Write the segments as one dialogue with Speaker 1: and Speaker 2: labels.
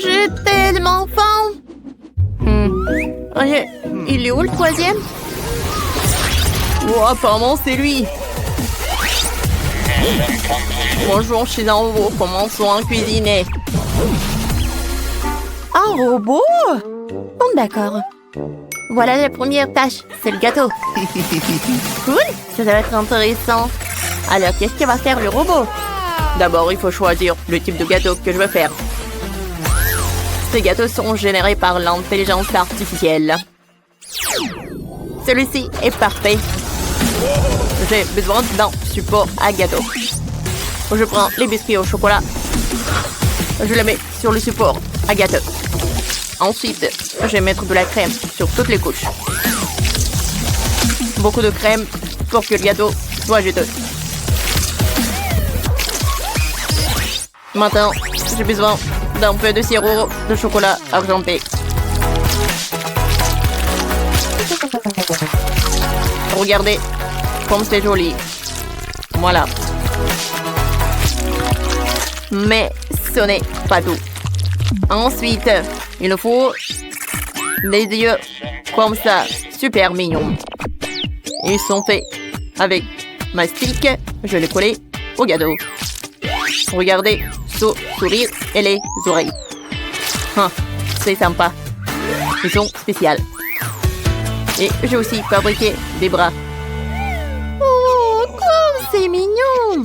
Speaker 1: J'ai tellement faim. Il est où le troisième? Oh, apparemment, c'est lui. Bonjour, je suis un robot. Commençons à cuisiner. Un robot? Bon, d'accord. Voilà la première tâche. C'est le gâteau. Cool. Ça va être intéressant. Alors, qu'est-ce que va faire le robot? D'abord, il faut choisir le type de gâteau que je veux faire. Ces gâteaux sont générés par l'intelligence artificielle. Celui-ci est parfait. J'ai besoin d'un support à gâteau. Je prends les biscuits au chocolat. Je les mets sur le support à gâteau. Ensuite, je vais mettre de la crème sur toutes les couches. Beaucoup de crème pour que le gâteau soit juteux. Maintenant, j'ai besoin d'un peu de sirop de chocolat argenté. Regardez comme c'est joli. Voilà. Mais ce n'est pas tout. Ensuite, il nous faut des yeux comme ça, super mignons. Ils sont faits avec mastic. Je les coller au gâteau. Regardez, sourire et les oreilles. C'est sympa. Ils sont spéciaux. Et j'ai aussi fabriqué des bras. Oh, comme c'est mignon!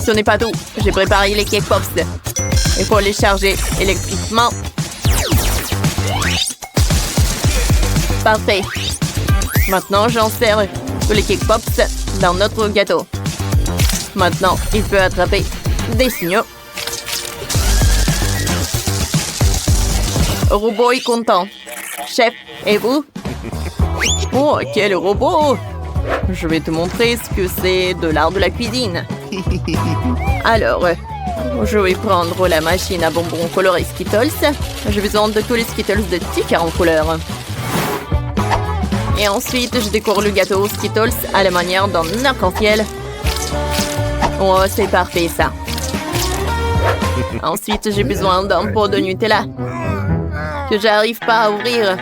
Speaker 1: Ce n'est pas tout. J'ai préparé les cake pops. Il faut les charger électriquement. Parfait. Maintenant, j'insère tous les cake pops dans notre gâteau. Maintenant, il peut attraper des signaux. Robot est content. Chef, et vous? Oh, quel robot! Je vais te montrer ce que c'est de l'art de la cuisine. Alors, je vais prendre la machine à bonbons colorés Skittles. J'ai besoin de tous les Skittles de différentes couleurs. Et ensuite, je décore le gâteau Skittles à la manière d'un arc-en-ciel. Oh, c'est parfait, ça. Ensuite, j'ai besoin d'un pot de Nutella que j'arrive pas à ouvrir.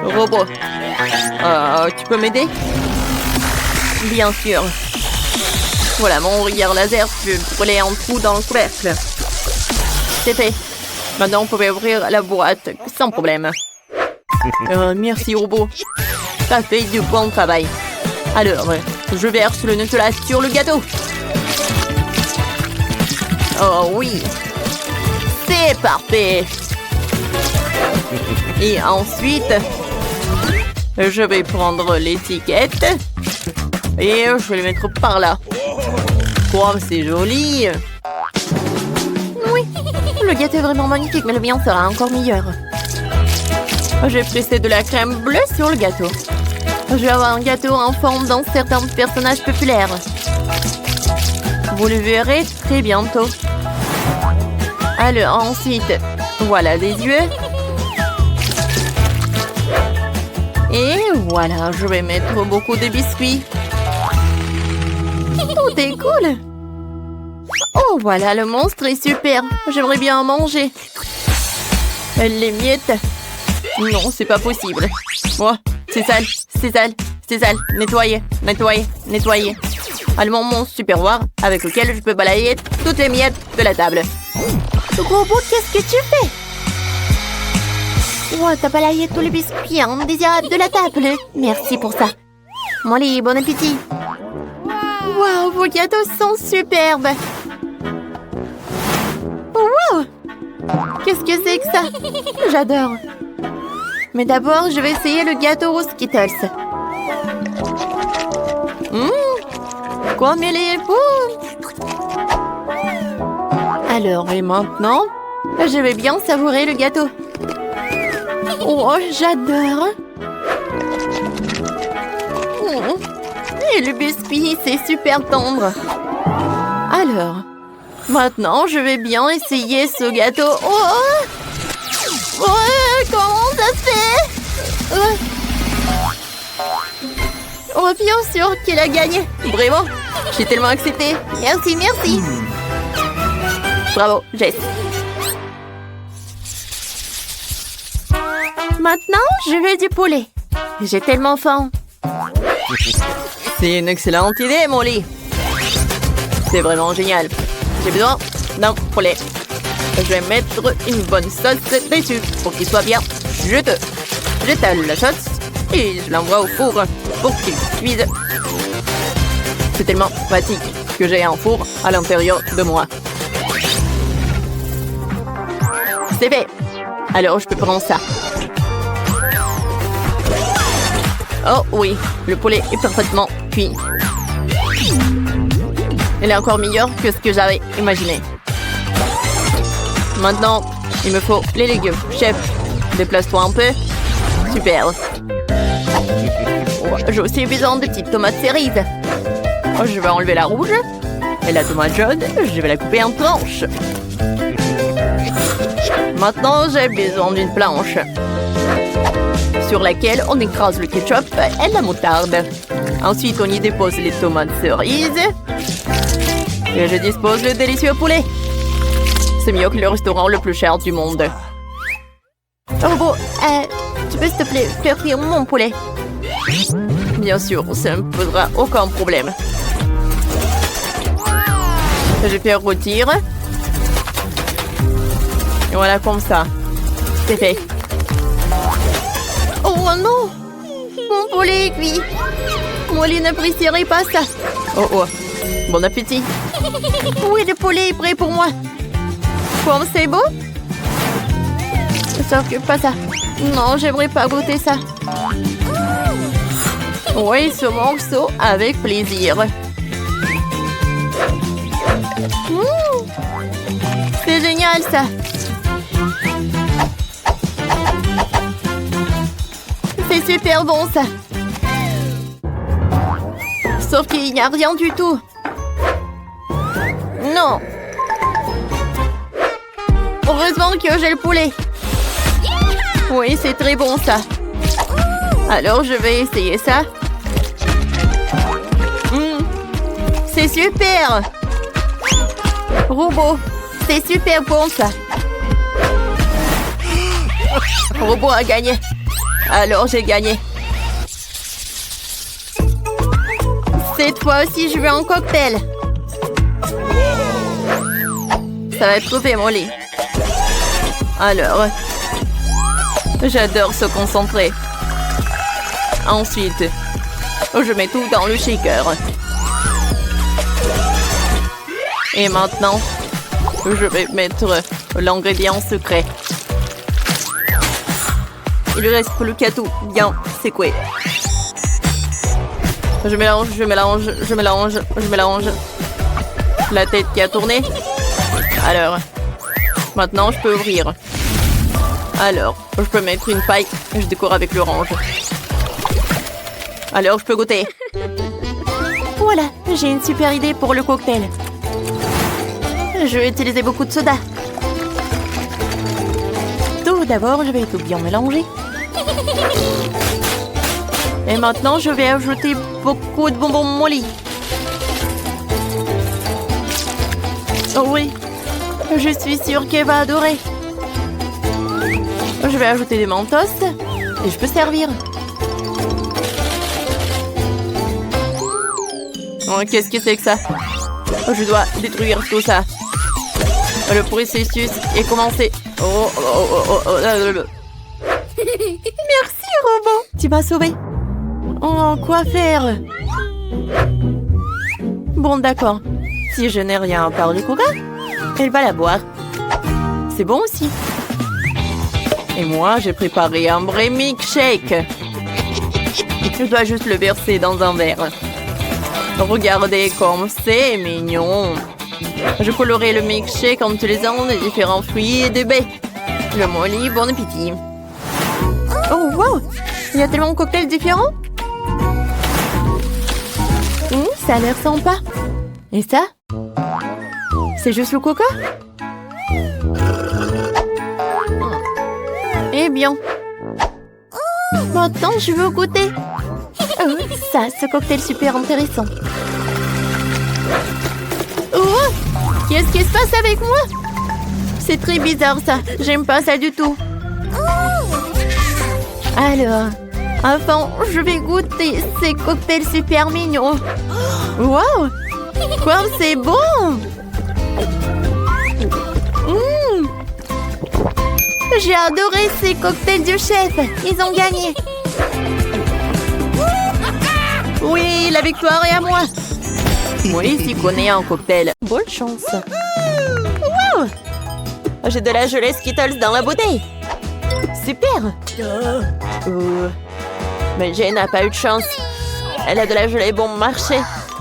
Speaker 1: Robot, tu peux m'aider? Bien sûr. Voilà, mon regard laser peut brûler un trou dans le couvercle. C'est fait. Maintenant, on peut ouvrir la boîte sans problème. Merci, robot. Ça fait du bon travail. Alors, je verse le Nutella sur le gâteau. Oh oui. C'est parfait. Et ensuite, je vais prendre l'étiquette et je vais les mettre par là. Oh, c'est joli. Oui, le gâteau est vraiment magnifique, mais le mien sera encore meilleur. J'ai pressé de la crème bleue sur le gâteau. Je vais avoir un gâteau en forme d'un certain personnage populaire. Vous le verrez très bientôt. Alors ensuite, voilà des yeux. Et voilà, je vais mettre beaucoup de biscuits. Tout est cool. Oh, voilà, le monstre est super. J'aimerais bien en manger. Les miettes. Non, c'est pas possible. Oh, c'est sale, c'est sale, c'est sale. Nettoyer, nettoyer, nettoyer. Allemand mon super pouvoir avec lequel je peux balayer toutes les miettes de la table. Robot, qu'est-ce que tu fais? Oh, t'as balayé tous les biscuits indésirables de la table. Merci pour ça. Molly, bon appétit. Waouh, vos gâteaux sont superbes. Wow! Qu'est-ce que c'est que ça? J'adore. Mais d'abord, je vais essayer le gâteau aux Skittles. Comme il est beau! Alors, et maintenant, je vais bien savourer le gâteau. Oh, j'adore! Et le biscuit, c'est super tendre. Alors, maintenant, je vais bien essayer ce gâteau. Oh, comment ça se fait? Oh, bien sûr qu'il a gagné. Vraiment, j'ai tellement accepté. Merci, merci. Bravo, Jess. Maintenant, je veux du poulet. J'ai tellement faim. C'est une excellente idée, Molly. C'est vraiment génial. J'ai besoin d'un poulet. Je vais mettre une bonne sauce dessus pour qu'il soit bien juteux. J'étale la sauce et je l'envoie au four pour qu'il cuise. C'est tellement pratique que j'ai un four à l'intérieur de moi. C'est fait. Alors je peux prendre ça. Oh oui, le poulet est parfaitement cuit. Il est encore meilleur que ce que j'avais imaginé. Maintenant, il me faut les légumes. Chef, déplace-toi un peu. Super. Oh, j'ai aussi besoin de petites tomates cerises. Oh, je vais enlever la rouge. Et la tomate jaune, je vais la couper en tranches. Maintenant, j'ai besoin d'une planche sur laquelle on écrase le ketchup et la moutarde. Ensuite, on y dépose les tomates cerises. Et je dispose le délicieux poulet. C'est mieux que le restaurant le plus cher du monde. Robot, tu peux s'il te plaît faire cuire mon poulet? Bien sûr, ça ne me posera aucun problème. Je vais faire rôtir. Et voilà, comme ça. C'est fait. Oh non! Mon poulet est cuit. Molly n'apprécierait pas ça. Oh oh. Bon appétit. Oui, le poulet est prêt pour moi. Comme c'est beau? Sauf que pas ça. Non, j'aimerais pas goûter ça. Oui, ce morceau avec plaisir. C'est génial ça. C'est super bon ça. Sauf qu'il n'y a rien du tout. Non. Heureusement que j'ai le poulet. Oui, c'est très bon ça. Alors je vais essayer ça. C'est super. Robot, c'est super bon ça. Robot a gagné. Alors j'ai gagné. Cette fois aussi, je veux un cocktail. Ça va être fait, Molly. Alors, j'adore se concentrer. Ensuite, je mets tout dans le shaker. Et maintenant, je vais mettre l'ingrédient secret. Il ne reste plus qu'à tout bien secouer. Je mélange, je mélange, je mélange, je mélange. La tête qui a tourné. Alors, maintenant je peux ouvrir. Alors, je peux mettre une paille et je décore avec l'orange. Alors, je peux goûter. Voilà, j'ai une super idée pour le cocktail. Je vais utiliser beaucoup de soda. Tout d'abord, je vais tout bien mélanger. Et maintenant, je vais ajouter beaucoup de bonbons Molly. Oh oui, je suis sûre qu'elle va adorer. Je vais ajouter des mentos et je peux servir. Oh, qu'est-ce que c'est que ça? Je dois détruire tout ça. Le processus est commencé. Merci, robot. Tu m'as sauvé. Oh, quoi faire? Bon, d'accord. Si je n'ai rien par le coca, elle va la boire. C'est bon aussi. Et moi, j'ai préparé un vrai milkshake. Je dois juste le verser dans un verre. Regardez comme c'est mignon. Je colorerai le milkshake en utilisant des différents fruits et des baies. Le Molly, bon appétit. Oh, wow! Il y a tellement de cocktails différents. Ça a l'air sympa. Et ça? C'est juste le coca? Eh bien. Maintenant, je veux goûter. Oh, ça, ce cocktail super intéressant. Oh! Qu'est-ce qui se passe avec moi? C'est très bizarre ça. J'aime pas ça du tout. Alors, enfin, je vais goûter ces cocktails super mignons. Wow! Quoi, c'est bon! J'ai adoré ces cocktails du chef. Ils ont gagné. Oui, la victoire est à moi. Moi ici connais un cocktail. Bonne chance. Wow! J'ai de la gelée Skittles dans la bouteille. Super. Mais Jane n'a pas eu de chance. Elle a de la gelée bon marché,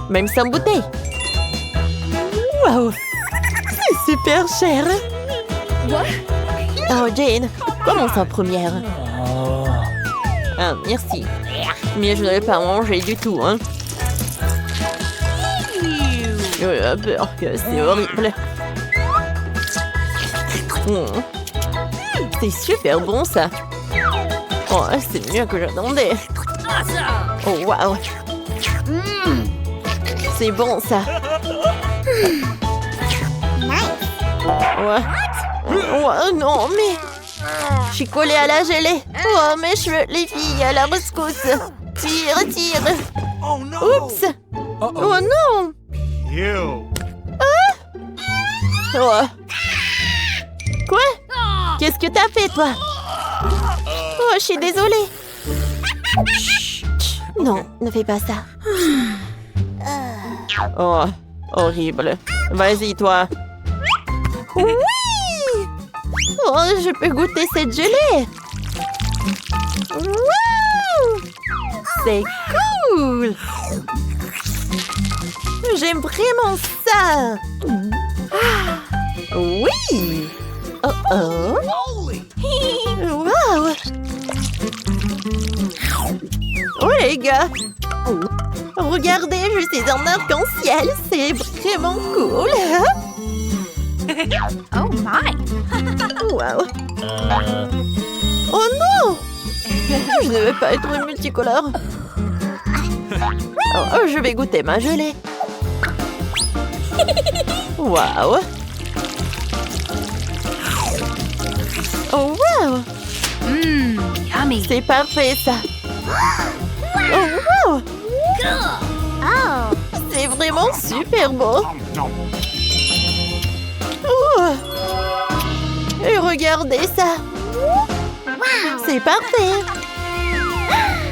Speaker 1: même sans bouteille. Wow! C'est super cher. Oh Jane, commence en première. Ah, merci. Mais je ne vais pas manger du tout, hein. Peur que c'est horrible. C'est super bon ça. Oh, c'est mieux que j'attendais. Oh wow. C'est bon ça. Ouais. Oh non mais. Je suis collée à la gelée. Oh mes cheveux, les filles, à la rescousse. Tire, tire. Oups. Oh non. Oh. Quoi? Qu'est-ce que t'as fait, toi? Oh, je suis désolée. Chut. Non, ne fais pas ça. Oh, horrible. Vas-y, toi. Oui! Oh, je peux goûter cette gelée. Wow! C'est cool. J'aime vraiment ça. Oui. Oh oh. Wow. Oh les gars. Regardez, je suis en arc-en-ciel. C'est vraiment cool.
Speaker 2: Oh my!
Speaker 1: Wow. Oh non. Je ne veux pas être multicolore. Oh, je vais goûter ma gelée. Wow. Oh wow.
Speaker 2: Yummy.
Speaker 1: C'est parfait ça. Oh wow.
Speaker 2: Oh.
Speaker 1: C'est vraiment super beau. Oh. Et regardez ça. C'est parfait.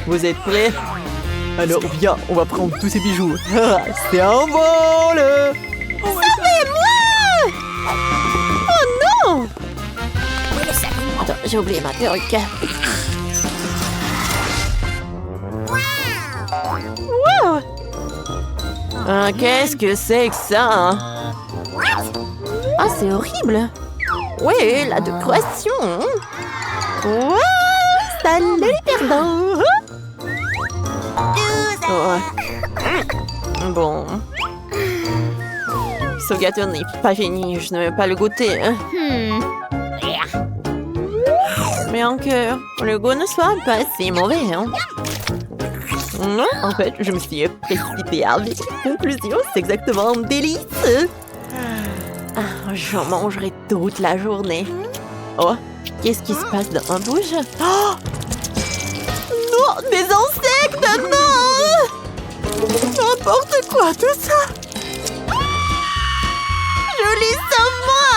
Speaker 1: Vous êtes prêts? Alors viens, on va prendre tous ces bijoux. C'est un vol. Sauvez-moi! Oh non! Attends, j'ai oublié ma perruque. Wow! Ah, qu'est-ce que c'est que ça? Hein? Ah, c'est horrible. Oui, la décoration. Wow! Salut les perdants! Oh. Bon. Ce gâteau n'est pas fini, je ne vais pas le goûter. Hein. Mais encore, le goût ne soit pas si mauvais. Hein. Non, en fait, je me suis précipitée avec conclusion, c'est exactement un délice. Ah, j'en mangerai toute la journée. Oh, qu'est-ce qui se passe dans ma bouche? Oh! Non, des insectes, non! N'importe quoi, tout ça! Joli savon!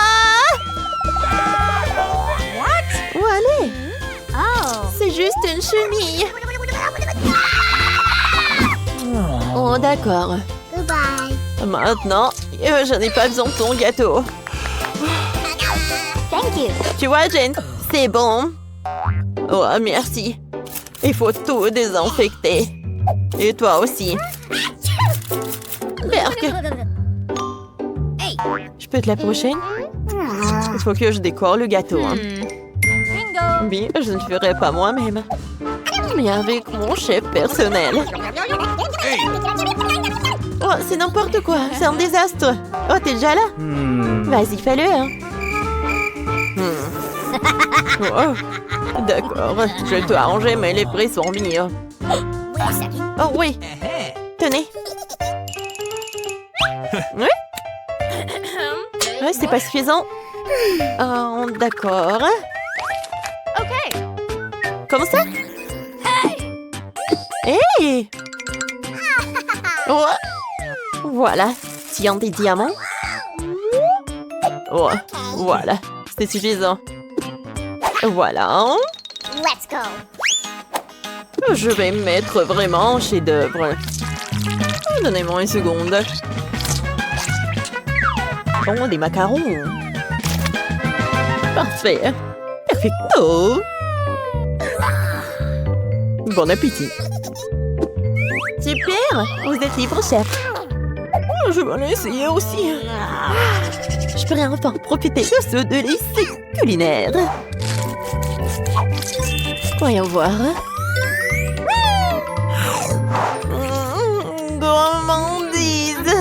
Speaker 1: What? Où aller?
Speaker 2: Oh.
Speaker 1: C'est juste une chenille. Oh, d'accord.
Speaker 2: Goodbye.
Speaker 1: Maintenant, je n'ai pas besoin de ton gâteau.
Speaker 2: Thank you.
Speaker 1: Tu vois, Jane, c'est bon. Oh, merci. Il faut tout désinfecter. Et toi aussi. Berk,
Speaker 2: Hey.
Speaker 1: je peux être la prochaine? Il faut que je décore le gâteau. Hein.
Speaker 2: Bingo.
Speaker 1: Oui, je ne le ferai pas moi-même. Mais avec mon chef personnel. Oh, c'est n'importe quoi. C'est un désastre. Oh, t'es déjà là? Vas-y, fais-le. Hein. Oh, d'accord. Je vais tout arranger, mais les prix sont mis. Hein. Oh oui. Tenez. Oui? Ouais, c'est pas suffisant. Oh, d'accord.
Speaker 2: Okay.
Speaker 1: Comme ça? Hey! Oh. Voilà. Tiens des diamants. Oh, voilà. C'est suffisant. Voilà.
Speaker 2: Let's go.
Speaker 1: Je vais me mettre vraiment en chef-d'œuvre. Donnez-moi une seconde. Oh, des macarons. Parfait. Perfecto. Bon appétit. Super. Vous êtes libre, chef. Je vais l'essayer aussi. Je pourrais enfin profiter de ce délice culinaire. Voyons voir. Gourmandise.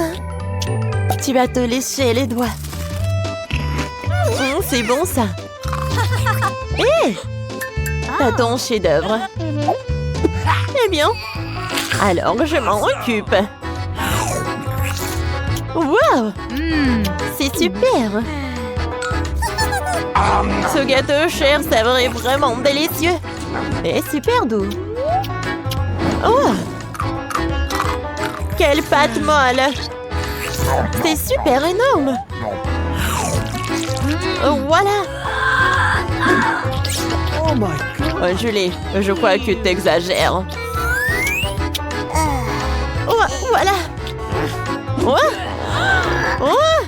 Speaker 1: Tu vas te lécher les doigts. C'est bon ça. Hé! T'as ton chef-d'œuvre. Eh bien, alors je m'en occupe. Wow! C'est super! Ce gâteau cher savouré vraiment délicieux. Et super doux. Oh! Quelle pâte molle! C'est super énorme! Voilà! Oh, Julie, je crois que t'exagères. Oh, voilà! Oh! Oh!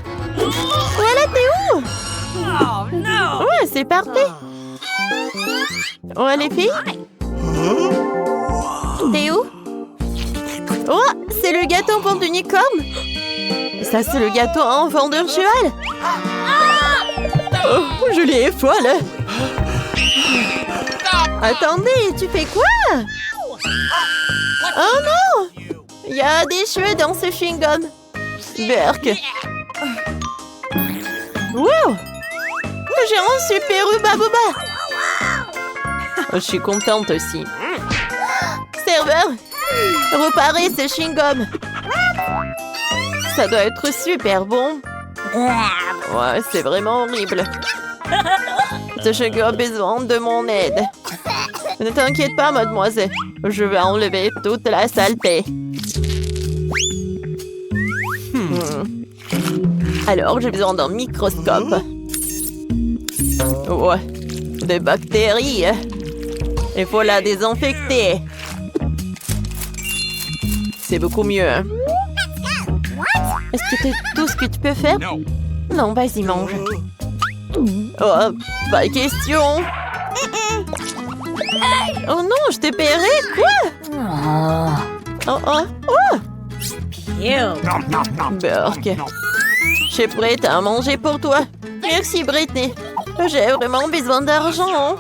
Speaker 1: Voilà, t'es où? Ouais, c'est parfait! Oh, les filles? T'es où? Oh, c'est le gâteau pour l'unicorne! Ça, c'est le gâteau en forme de cheval! Oh, Julie est folle! Attendez, tu fais quoi? Oh non! Il y a des cheveux dans ce chewing-gum! Berk! Wow! J'ai un super Hubba-Bubba! Je suis contente aussi. Serveur! Reparez ce chewing-gum! Ça doit être super bon! Ouais, c'est vraiment horrible! Ce chewing-gum a besoin de mon aide! Ne t'inquiète pas, mademoiselle! Je vais enlever toute la saleté! Alors, j'ai besoin d'un microscope. Ouais, des bactéries. Il faut la désinfecter. C'est beaucoup mieux. Est-ce que c'est tout ce que tu peux faire? Non, vas-y, mange. Oh, pas question. Oh non, je t'ai paierai, quoi? Oh, oh, oh! Burk. Je suis prête à manger pour toi. Merci, Britney. J'ai vraiment besoin d'argent.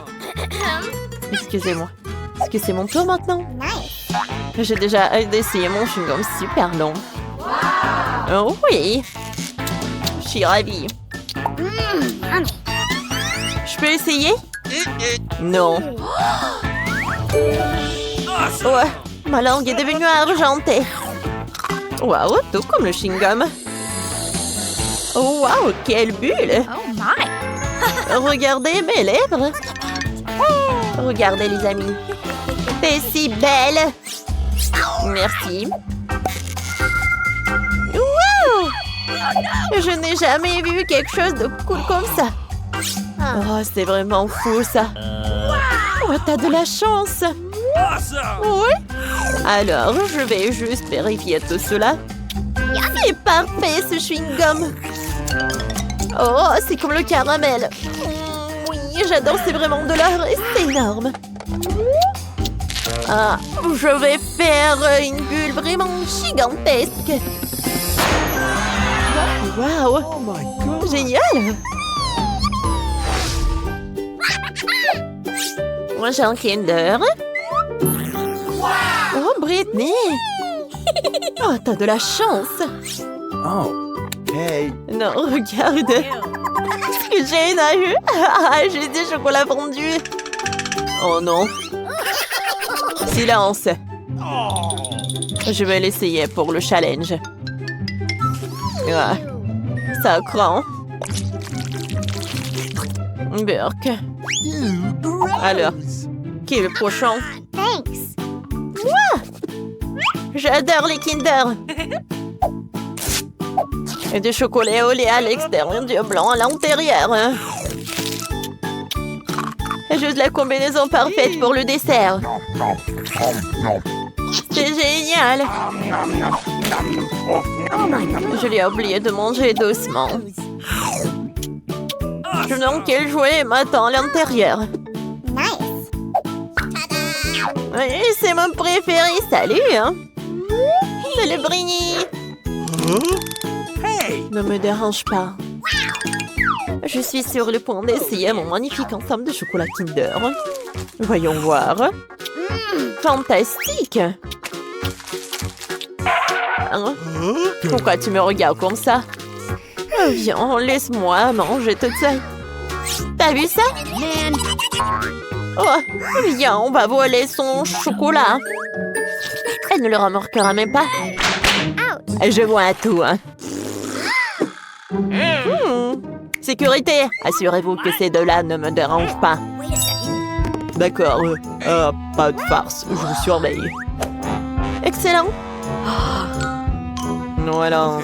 Speaker 1: Excusez-moi. Est-ce que c'est mon tour maintenant? J'ai déjà essayé mon chewing-gum super long. Oh oui. Je suis ravie. Je peux essayer? Non. Ouais, ma langue est devenue argentée. Waouh, tout comme le chewing-gum. Oh, waouh, quelle bulle!
Speaker 2: Oh my!
Speaker 1: Regardez mes lèvres. Regardez, les amis. T'es si belle. Merci. Wow! Je n'ai jamais vu quelque chose de cool comme ça. Oh, c'est vraiment fou, ça. Oh, t'as de la chance. Oui. Alors, je vais juste vérifier tout cela. C'est parfait, ce chewing-gum. Oh, c'est comme le caramel. Oui, j'adore, c'est vraiment de l'or et c'est énorme. Ah, je vais faire une bulle vraiment gigantesque. Waouh! Génial! Moi, j'ai un Kinder. Oh, Britney! Oh, t'as de la chance!
Speaker 3: Oh, hey!
Speaker 1: Non, regarde! Ce que Jane a eu! Ah, j'ai des chocolats fondus! Oh non! Silence! Je vais l'essayer pour le challenge. Ah, ça craint. Burk. Alors, qui est le prochain?
Speaker 2: Thanks.
Speaker 1: J'adore les Kinder. Et du chocolat au lait à l'extérieur, du blanc à l'intérieur. C'est juste la combinaison parfaite pour le dessert. C'est génial. Je l'ai oublié de manger doucement. Je me demande quel jouet m'attend à l'intérieur.
Speaker 2: Nice.
Speaker 1: Oui, c'est mon préféré. Salut, hein. C'est le Brini. Ne me dérange pas. Je suis sur le point d'essayer mon magnifique ensemble de chocolat Kinder. Voyons voir. Fantastique. Hein? Pourquoi tu me regardes comme ça? Viens, laisse-moi manger toute seule. T'as vu ça? Oh, viens, on va voler son chocolat. Elle ne le remarquera même pas. Je vois tout. Hein. Sécurité, assurez-vous que ces deux-là ne me dérangent pas. D'accord, pas de farce, je vous surveille. Excellent. Voilà.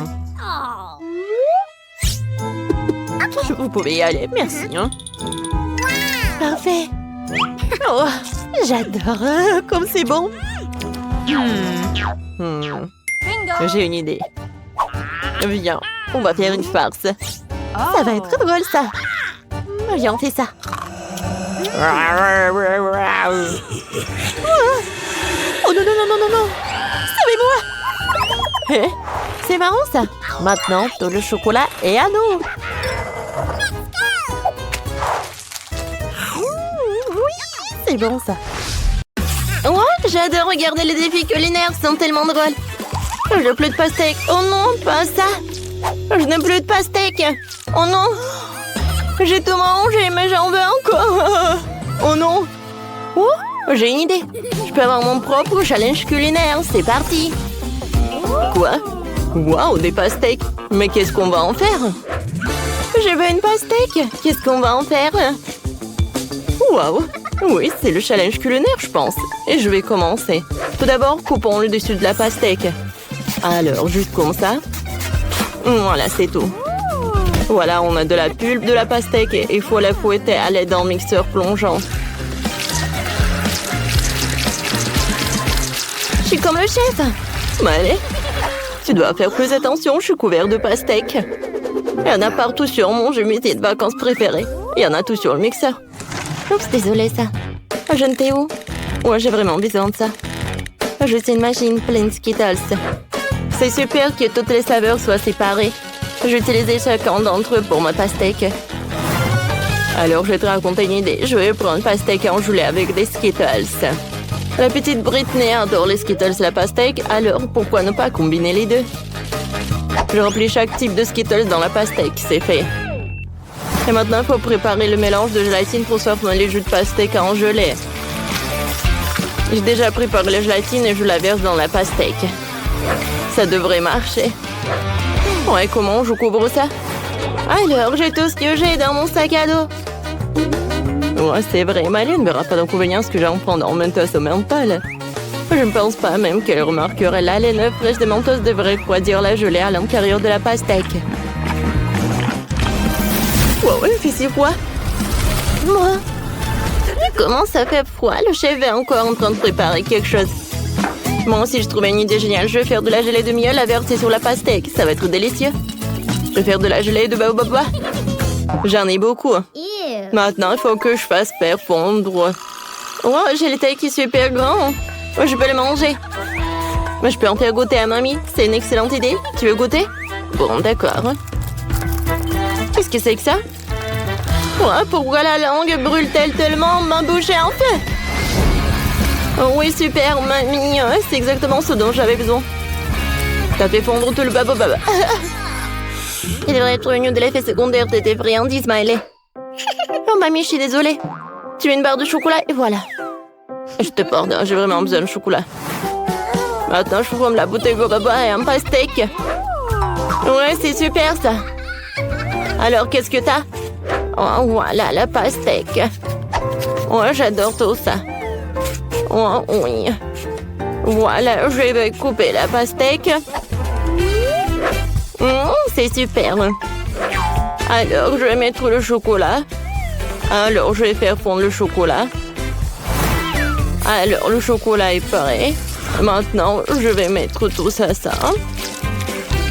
Speaker 1: Vous pouvez y aller, merci. Hein. Parfait. Oh, j'adore, comme c'est bon. J'ai une idée. Viens, on va faire une farce. Ça va être drôle, ça. Viens, on fait ça. Oh non, non, non, non, non, non. Sauvez-moi. C'est marrant, ça. Maintenant, tout le chocolat est à nous. Oui, c'est bon, ça. Oh, j'adore regarder les défis culinaires, ils sont tellement drôles. Je n'ai plus de pastèque. Oh non, pas ça. Je n'ai plus de pastèque. Oh non. J'ai tout mangé, mais j'en veux encore. Oh non. Oh, j'ai une idée. Je peux avoir mon propre challenge culinaire. C'est parti. Quoi? Waouh, des pastèques. Mais qu'est-ce qu'on va en faire? Je veux une pastèque. Qu'est-ce qu'on va en faire? Waouh. Oui, c'est le challenge culinaire, je pense. Et je vais commencer. Tout d'abord, coupons le dessus de la pastèque. Alors, juste comme ça. Voilà, c'est tout. Voilà, on a de la pulpe de la pastèque et il faut la fouetter à l'aide d'un mixeur plongeant. Je suis comme le chef. Mais allez, tu dois faire plus attention, je suis couvert de pastèques. Il y en a partout sur mon jumétier de vacances préféré. Il y en a tout sur le mixeur. Oups, désolé ça. Je ne t'ai où? Ouais, j'ai vraiment besoin de ça. Je suis une machine pleine de Skittles. C'est super que toutes les saveurs soient séparées. J'utilisais chacun d'entre eux pour ma pastèque. Alors, je vais te raconter une idée. Je vais prendre une pastèque enjolée avec des Skittles. La petite Britney adore les Skittles et la pastèque, alors pourquoi ne pas combiner les deux? Je remplis chaque type de Skittles dans la pastèque, c'est fait. Et maintenant, il faut préparer le mélange de gélatine pour sortir les jus de pastèque en gelée. J'ai déjà préparé la gélatine et je la verse dans la pastèque. Ça devrait marcher. Ouais, comment je couvre ça? Alors, j'ai tout ce que j'ai dans mon sac à dos. Ouais, c'est vrai, Maline ne verra pas d'inconvénient ce que j'en prends dans Mentos au menthol. Je ne pense pas même qu'elle remarquerait la laine fraîche de Mentos devrait refroidir la gelée à l'intérieur de la pastèque. Wow, il fait si froid. Moi, comment ça fait froid? Le chef est encore en train de préparer quelque chose. Moi aussi, je trouvais une idée géniale. Je vais faire de la gelée de miel à verser sur la pastèque. Ça va être délicieux. Je vais faire de la gelée de baobab. J'en ai beaucoup.
Speaker 2: Ew.
Speaker 1: Maintenant, il faut que je fasse faire fondre. Oh, j'ai le taille qui est super grand. Oh, je peux le manger. Mais je peux en faire goûter à mamie. C'est une excellente idée. Tu veux goûter? Bon, d'accord. Qu'est-ce que c'est que ça? Ouais, pourquoi la langue brûle-t-elle tellement? Ma bouche est en feu. Oh oui, super, mamie. C'est exactement ce dont j'avais besoin. T'as fait fondre tout le baobab. Il devrait être une de l'effet secondaire de tes friandises, Smiley. Oh, mamie, je suis désolée. Tu veux une barre de chocolat et voilà. Je te pardonne, j'ai vraiment besoin de chocolat. Maintenant, je forme la bouteille de baba et un pastèque. Ouais, c'est super, ça. Alors, qu'est-ce que t'as? Oh, voilà la pastèque. Oh, j'adore tout ça. Oh, oui. Voilà, je vais couper la pastèque. C'est super. Alors, je vais mettre le chocolat. Alors, je vais faire fondre le chocolat. Alors, le chocolat est prêt. Maintenant, je vais mettre tout ça.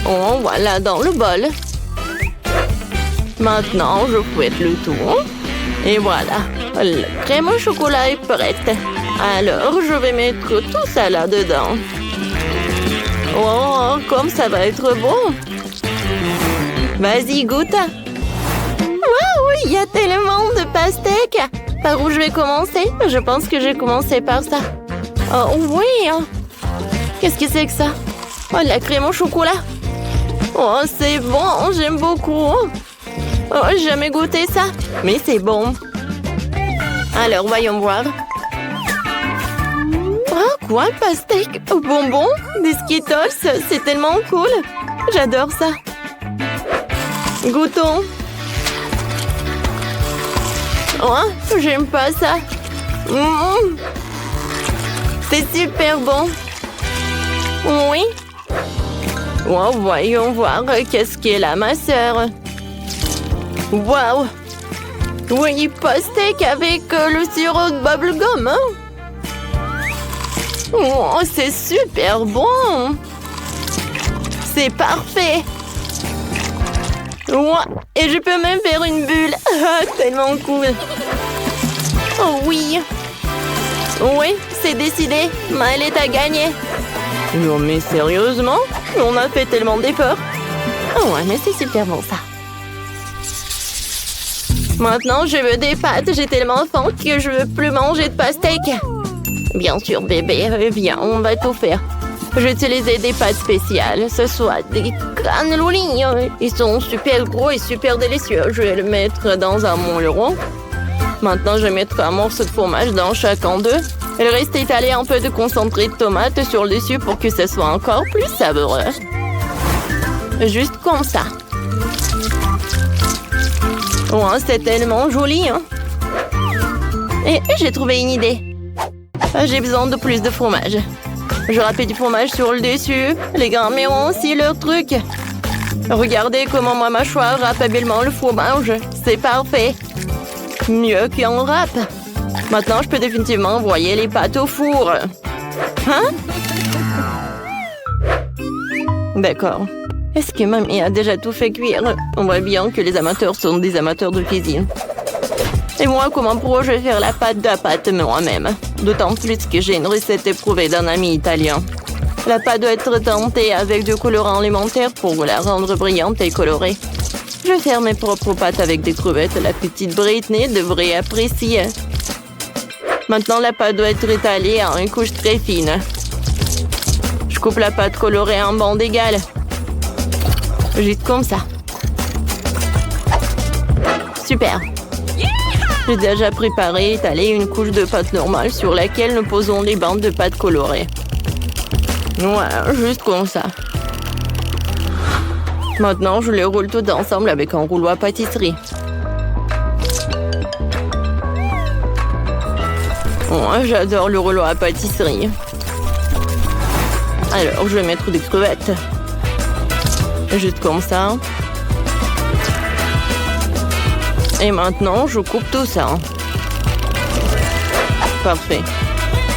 Speaker 1: Oh, voilà, dans le bol. Maintenant, je fouette le tout. Et voilà, la crème au chocolat est prête. Alors, je vais mettre tout ça là-dedans. Oh, comme ça va être bon. Vas-y, goûte. Waouh, il y a tellement de pastèques. Par où je vais commencer? Je pense que je vais commencer par ça. Oh oui. Qu'est-ce que c'est que ça? Oh, la crème au chocolat. Oh, c'est bon, j'aime beaucoup. Oh, j'ai jamais goûté ça. Mais c'est bon. Alors, voyons voir. Oh, quoi, pastèque? Bonbons? Des Skittles? C'est tellement cool. J'adore ça. Goûtons. Oh, j'aime pas ça. C'est super bon. Oui. Oh, voyons voir qu'est-ce qu'elle a, ma sœur. Waouh. Oui, pastèque avec le sirop de bubblegum. Oh, c'est super bon. C'est parfait. Ouais, et je peux même faire une bulle. Tellement cool. Oh oui. Oui, c'est décidé. Maëlette a gagné. Non mais sérieusement? On a fait tellement d'efforts. Oh ouais, mais c'est super bon ça. Maintenant, je veux des pâtes. J'ai tellement faim que je veux plus manger de pastèque. Bien sûr, bébé. Viens, on va tout faire. J'ai utilisé des pâtes spéciales. Ce soit des canneloni. Ils sont super gros et super délicieux. Je vais le mettre dans un moule rond. Maintenant, je vais mettre un morceau de fromage dans chacun d'eux. Et le reste, étaler un peu de concentré de tomate sur le dessus pour que ce soit encore plus savoureux. Juste comme ça. Oh, c'est tellement joli. Et j'ai trouvé une idée. J'ai besoin de plus de fromage. Je râpe du fromage sur le dessus. Les grands-mères ont aussi leur truc. Regardez comment ma mâchoire râpe habilement le fromage. C'est parfait. Mieux qu'un râpe. Maintenant, je peux définitivement envoyer les pâtes au four. Hein? D'accord. Est-ce que mamie a déjà tout fait cuire? On voit bien que les amateurs sont des amateurs de cuisine. Et moi, comment pourrais-je faire la pâte moi-même? D'autant plus que j'ai une recette éprouvée d'un ami italien. La pâte doit être teintée avec du colorant alimentaire pour la rendre brillante et colorée. Je vais faire mes propres pâtes avec des crevettes. La petite Britney devrait apprécier. Maintenant, la pâte doit être étalée en une couche très fine. Je coupe la pâte colorée en bandes égales. Juste comme ça. Super. J'ai déjà préparé et étalé une couche de pâte normale sur laquelle nous posons les bandes de pâte colorée. Voilà, juste comme ça. Maintenant, je les roule tout ensemble avec un rouleau à pâtisserie. Moi, j'adore le rouleau à pâtisserie. Alors, je vais mettre des crevettes. Juste comme ça. Et maintenant, je coupe tout ça. Parfait.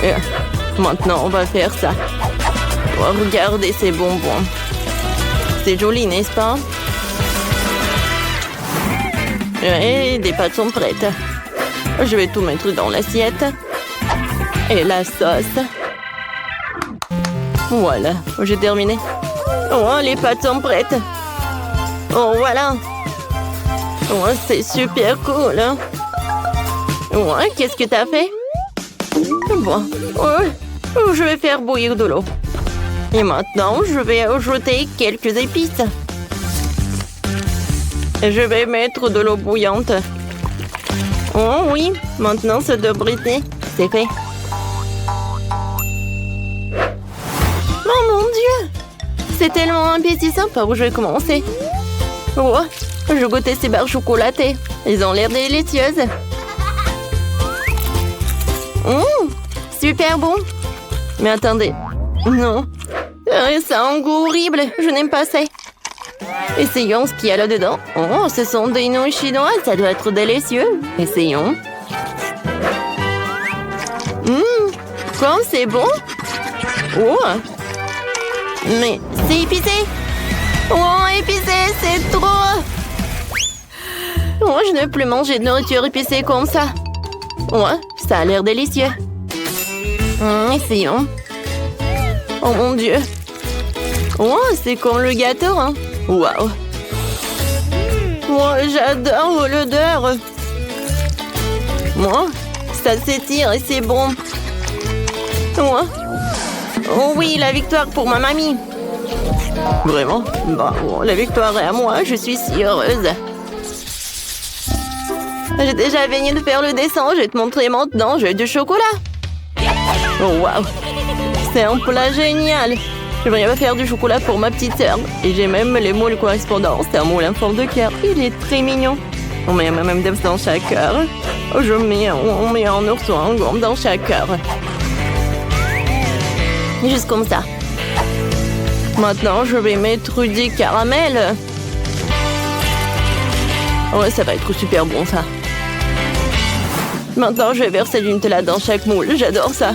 Speaker 1: Et maintenant, on va faire ça. Oh, regardez ces bonbons. C'est joli, n'est-ce pas? Et les pâtes sont prêtes. Je vais tout mettre dans l'assiette. Et la sauce. Voilà, j'ai terminé. Oh, les pâtes sont prêtes. Oh, voilà. Oh, c'est super cool. Ouais, qu'est-ce que t'as fait? Bon, je vais faire bouillir de l'eau. Et maintenant, je vais ajouter quelques épices. Je vais mettre de l'eau bouillante. Oh oui, maintenant c'est de Britney. C'est fait. Oh mon Dieu! C'est tellement appétissant par où je vais commencer. Oh, Je goûtais ces barres chocolatées. Ils ont l'air délicieuses. Super bon. Mais attendez. Non. Ça a un goût horrible. Je n'aime pas ça. Essayons ce qu'il y a là-dedans. Oh, ce sont des nouilles chinoises. Ça doit être délicieux. Essayons. Comme c'est bon. Oh. Mais c'est épicé. Oh, épicé, c'est trop. Oh, je ne veux plus manger de nourriture épicée comme ça. Ouais, ça a l'air délicieux. Essayons. Oh mon Dieu. Oh, c'est comme le gâteau, hein. Waouh. Moi, j'adore l'odeur. Moi, ça s'étire et c'est bon. Ouais. Oh oui, la victoire pour ma mamie. Vraiment? Bon, la victoire est à moi, je suis si heureuse. J'ai déjà fini de faire le dessin, je vais te montrer maintenant, j'ai du chocolat. Oh waouh, c'est un plat génial. J'aimerais bien faire du chocolat pour ma petite sœur. Et j'ai même les moules correspondants, c'est un moule en forme de cœur, il est très mignon. On met même des dans chaque cœur. On met un ourson en gomme dans chaque cœur. Juste comme ça. Maintenant, je vais mettre du caramel. Ouais, ça va être super bon, ça. Maintenant, je vais verser du Nutella dans chaque moule. J'adore ça.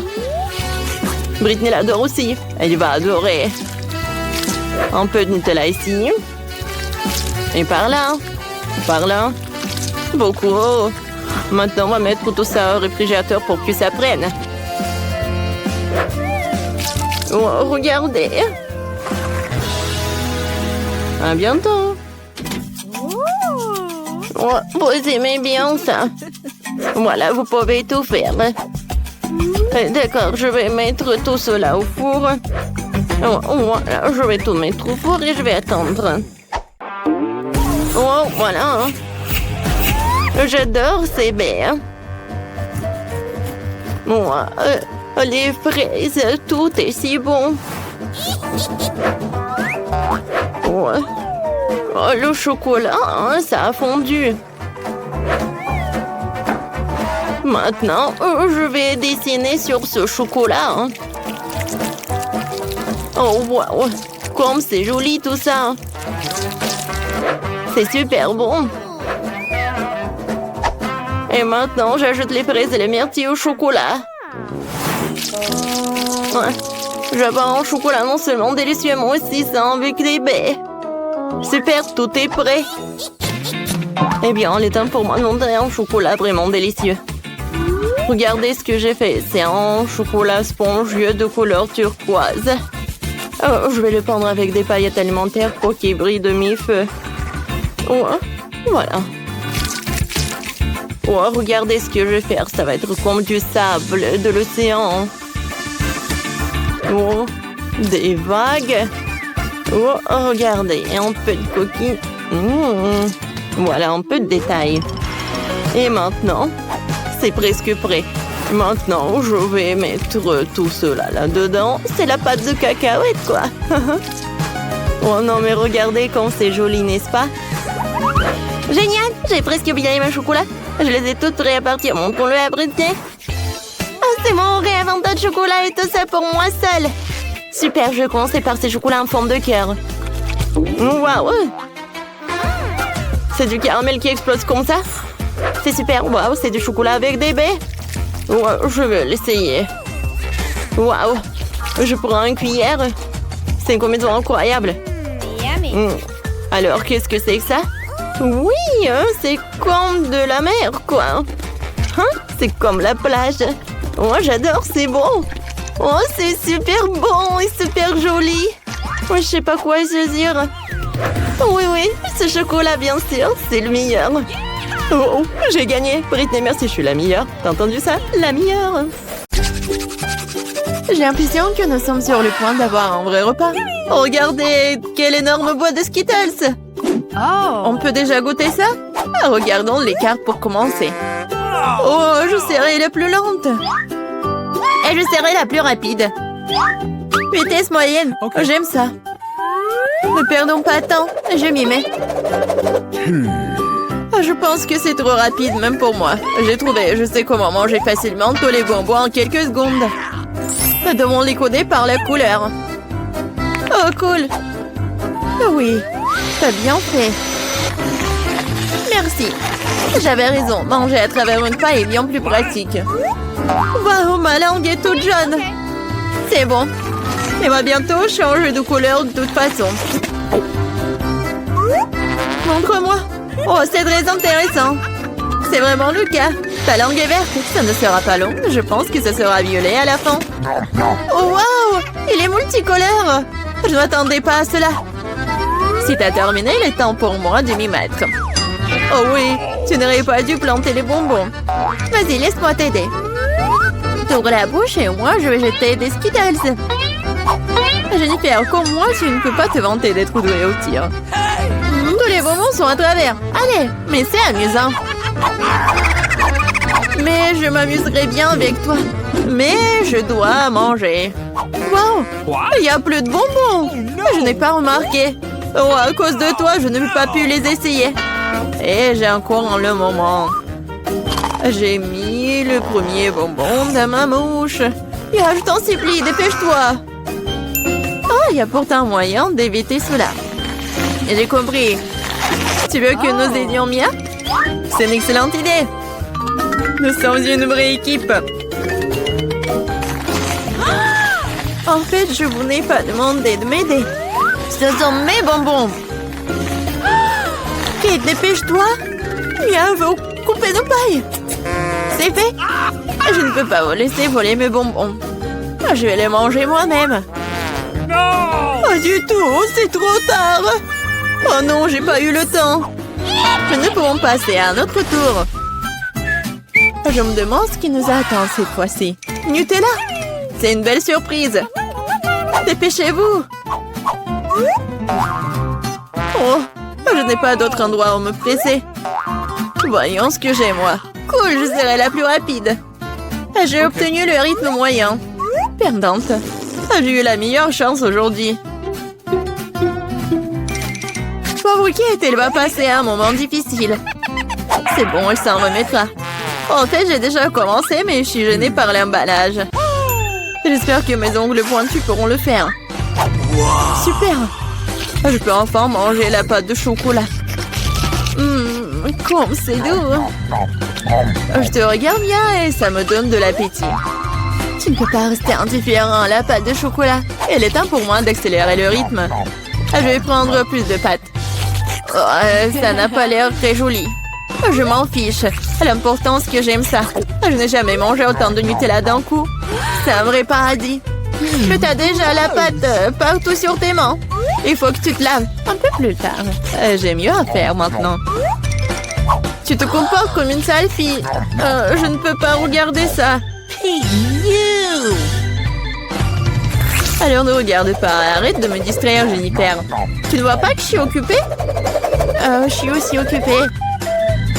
Speaker 1: Britney l'adore aussi. Elle va adorer. Un peu de Nutella ici. Et par là. Par là. Beaucoup. Maintenant, on va mettre tout ça au réfrigérateur pour que ça prenne. Oh, regardez. À bientôt. Oh, vous aimez bien ça. Voilà, vous pouvez tout faire. D'accord, je vais mettre tout cela au four. Voilà, je vais tout mettre au four et je vais attendre. Oh, voilà. J'adore ces baies. Moi, les fraises, tout est si bon. Ouais. Oh, le chocolat, hein, ça a fondu. Maintenant, je vais dessiner sur ce chocolat. Hein. Oh, wow. Comme c'est joli tout ça. C'est super bon. Et maintenant, j'ajoute les fraises et les myrtilles au chocolat. Ouais. J'avais un chocolat non seulement délicieux, mais aussi ça avec des baies. Super, tout est prêt. Eh bien, il est temps pour moi de montrer un chocolat vraiment délicieux. Regardez ce que j'ai fait. C'est un chocolat spongieux de couleur turquoise. Oh, je vais le prendre avec des paillettes alimentaires pour qu'il brille de mi-feu. Oh, voilà. Oh, regardez ce que je vais faire. Ça va être comme du sable de l'océan. Oh, des vagues. Oh, regardez, un peu de coquille. Voilà, un peu de détails. Et maintenant, c'est presque prêt. Maintenant, je vais mettre tout cela là-dedans. C'est la pâte de cacahuète, quoi. Oh non, mais regardez comme c'est joli, n'est-ce pas? Génial! J'ai presque oublié mes chocolats. Je les ai toutes prêts à partir. Montrons-le à Britney. Ah, c'est mon réinventeur de chocolat et tout ça pour moi seule. Super, je vais commencer par ces chocolats en forme de cœur. Waouh! C'est du caramel qui explose comme ça. C'est super. Waouh, c'est du chocolat avec des baies. Wow, je vais l'essayer. Waouh! Je prends une cuillère. C'est une combinaison incroyable. Alors, qu'est-ce que c'est que ça? Oui, c'est comme de la mer, quoi. Hein? C'est comme la plage. Oh, j'adore, c'est bon. Oh, c'est super bon et super joli. Oh, je sais pas quoi saisir. Oui, ce chocolat, bien sûr, c'est le meilleur. Oh, j'ai gagné. Britney, merci, je suis la meilleure. T'as entendu ça? La meilleure. J'ai l'impression que nous sommes sur le point d'avoir un vrai repas. Regardez, quelle énorme boîte de Skittles. On peut déjà goûter ça? Regardons les cartes pour commencer. Oh, je serai la plus lente. Et je serai la plus rapide. Vitesse moyenne. J'aime ça. Ne perdons pas de temps. Je m'y mets. Je pense que c'est trop rapide, même pour moi. J'ai trouvé, je sais comment manger facilement tous les bonbons en quelques secondes. Nous devons les coder par la couleur. Oh, cool. Oui, t'as bien fait. Merci. J'avais raison, manger à travers une paille est bien plus pratique. Waouh, ma langue est toute jaune. C'est bon. Elle va bientôt changer de couleur de toute façon. Montre-moi. Oh, c'est très intéressant. C'est vraiment le cas. Ta langue est verte. Ça ne sera pas long. Je pense que ça sera violet à la fin. Oh, waouh! Il est multicolore. Je ne m'attendais pas à cela. Si t'as terminé, il est temps pour moi de m'y mettre. Oh oui, tu n'aurais pas dû planter les bonbons. Vas-y, laisse-moi t'aider. T'ouvres la bouche et moi, je vais jeter des Skittles. Jennifer, comme moi, tu ne peux pas te vanter d'être douée au tir. Tous les bonbons sont à travers. Allez, mais c'est amusant. Mais je m'amuserai bien avec toi. Mais je dois manger. Wow, il n'y a plus de bonbons. Je n'ai pas remarqué. Oh, à cause de toi, je n'ai pas pu les essayer. Et j'ai encore le moment. J'ai mis le premier bonbon dans ma mouche. Yeah, je t'en supplie, dépêche-toi. Oh, il y a pourtant moyen d'éviter cela. J'ai compris. Tu veux que nous aidions Mia? C'est une excellente idée. Nous sommes une vraie équipe. En fait, je vous n'ai pas demandé de m'aider. Ce sont mes bonbons. Kate, dépêche-toi. Mia veut couper nos pailles. C'est fait. Je ne peux pas vous laisser voler mes bonbons. Je vais les manger moi-même. Pas du tout, c'est trop tard. Oh non, j'ai pas eu le temps. Nous pouvons passer à un autre tour. Je me demande ce qui nous attend cette fois-ci. Nutella, c'est une belle surprise. Dépêchez-vous. Oh, je n'ai pas d'autre endroit où me presser. Voyons ce que j'ai, moi. Cool, je serai la plus rapide. J'ai obtenu le rythme moyen. Perdante. J'ai eu la meilleure chance aujourd'hui. Pauvre Kate, elle va passer un moment difficile. C'est bon, elle s'en remettra. En fait, j'ai déjà commencé, mais je suis gênée par l'emballage. J'espère que mes ongles pointus pourront le faire. Super! Je peux enfin manger la pâte de chocolat. Comme c'est doux! Je te regarde bien et ça me donne de l'appétit. Tu ne peux pas rester indifférent à la pâte de chocolat. Il est temps pour moi d'accélérer le rythme. Je vais prendre plus de pâtes. Oh, ça n'a pas l'air très joli. Je m'en fiche. L'important, c'est que j'aime ça. Je n'ai jamais mangé autant de Nutella d'un coup. C'est un vrai paradis. Tu as déjà la pâte partout sur tes mains. Il faut que tu te laves un peu plus tard. J'ai mieux à faire maintenant. Tu te comportes comme une sale fille. Je ne peux pas regarder ça. Alors ne regarde pas. Arrête de me distraire, Jennifer. Tu ne vois pas que je suis occupée? Je suis aussi occupée.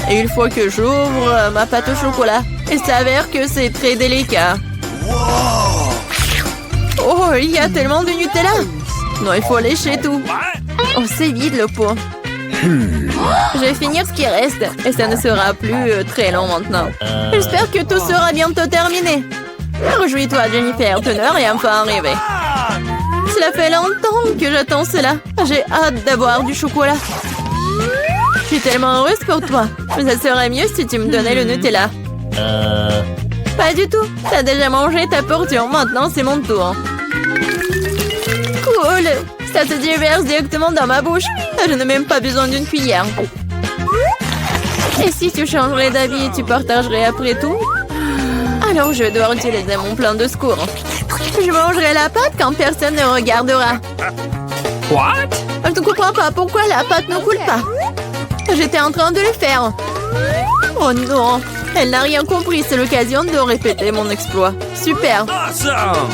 Speaker 1: Et une fois que j'ouvre ma pâte au chocolat, il s'avère que c'est très délicat. Oh, il y a tellement de Nutella. Non, il faut lécher tout. Oh, c'est vide le pot. Je vais finir ce qui reste. Et ça ne sera plus très long maintenant. J'espère que tout sera bientôt terminé. Réjouis-toi, Jennifer, tu n'as rien pas arrivé. Cela fait longtemps que j'attends cela. J'ai hâte d'avoir du chocolat. Je suis tellement heureuse pour toi. Mais ça serait mieux si tu me donnais le Nutella. Pas du tout. T'as déjà mangé ta portion. Maintenant, c'est mon tour. Cool. Ça se déverse directement dans ma bouche. Je n'ai même pas besoin d'une cuillère. Et si tu changerais d'avis et tu partagerais après tout? Alors, je vais devoir utiliser mon plan de secours. Je mangerai la pâte quand personne ne regardera.
Speaker 4: What?
Speaker 1: Je ne comprends pas pourquoi la pâte ne coule pas. J'étais en train de le faire. Oh non, elle n'a rien compris. C'est l'occasion de répéter mon exploit. Super.
Speaker 4: Awesome!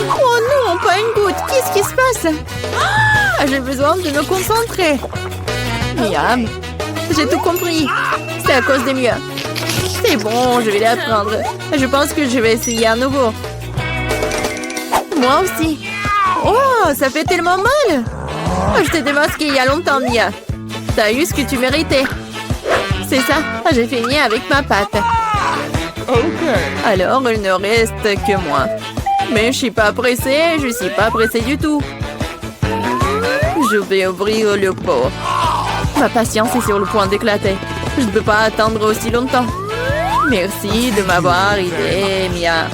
Speaker 1: Oh non, pas une goutte. Qu'est-ce qui se passe? J'ai besoin de me concentrer. Miam. J'ai tout compris. C'est à cause des miens. C'est bon, je vais l'apprendre. Je pense que je vais essayer à nouveau. Moi aussi. Oh, ça fait tellement mal. Je t'ai démasqué il y a longtemps, Mia. T'as eu ce que tu méritais. C'est ça, j'ai fini avec ma pâte. Alors, il ne reste que moi. Mais je suis pas pressée, je suis pas pressée du tout. Je vais ouvrir le pot. Ma patience est sur le point d'éclater. Je ne peux pas attendre aussi longtemps. Merci de m'avoir aidé, Mia.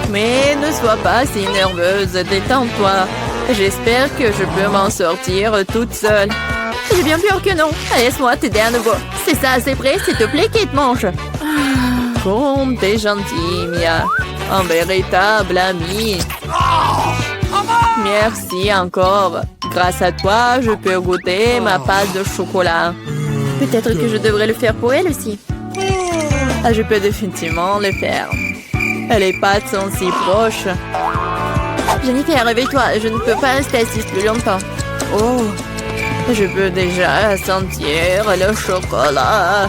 Speaker 1: Mais ne sois pas si nerveuse, détends-toi. J'espère que je peux m'en sortir toute seule. J'ai bien peur que non. Laisse-moi t'aider à nouveau. C'est ça, c'est prêt, s'il te plaît, Kate, mange. Comme t'es gentille, Mia. Un véritable ami. Merci encore. Grâce à toi, je peux goûter ma pâte de chocolat. Peut-être que je devrais le faire pour elle aussi. Ah, je peux définitivement le faire. Les pâtes sont si proches. Jennifer, réveille-toi. Je ne peux pas rester assise plus longtemps. Oh, je peux déjà sentir le chocolat.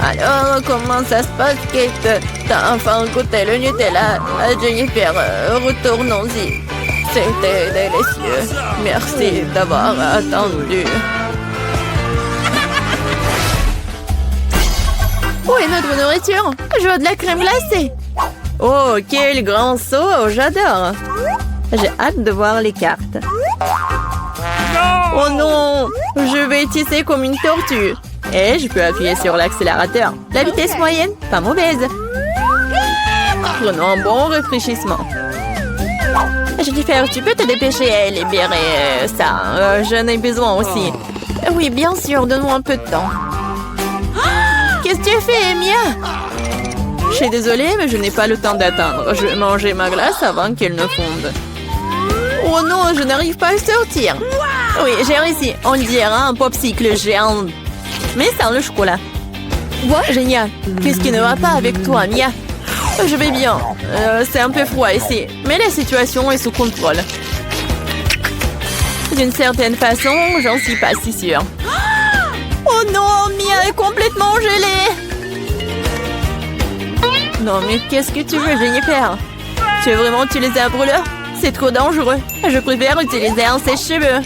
Speaker 1: Alors, comment ça se passe, Kate? T'as enfin goûté le Nutella. Jennifer, retournons-y. C'était délicieux. Merci d'avoir attendu. Où est notre nourriture? Je veux de la crème glacée. Oh, quel grand saut! J'adore. J'ai hâte de voir les cartes. Oh non! Je vais tisser comme une tortue. Et je peux appuyer sur l'accélérateur. La vitesse moyenne, pas mauvaise. Prenons un bon rafraîchissement. Jennifer, tu peux te dépêcher à libérer ça. J'en ai besoin aussi. Oui, bien sûr, donne-moi un peu de temps. Qu'est-ce que tu fais, Mia? Je suis désolée, mais je n'ai pas le temps d'attendre. Je vais manger ma glace avant qu'elle ne fonde. Oh non, je n'arrive pas à sortir. Oui, j'ai réussi. On dirait un popsicle géant. Mais sans le chocolat. Génial. Qu'est-ce qui ne va pas avec toi, Mia? Je vais bien. C'est un peu froid ici. Mais la situation est sous contrôle. D'une certaine façon, j'en suis pas si sûre. Oh non, Mia est complètement gelée. Non, mais qu'est-ce que tu veux, Jennifer? Tu veux vraiment utiliser un brûleur? C'est trop dangereux. Je préfère utiliser un sèche-cheveux.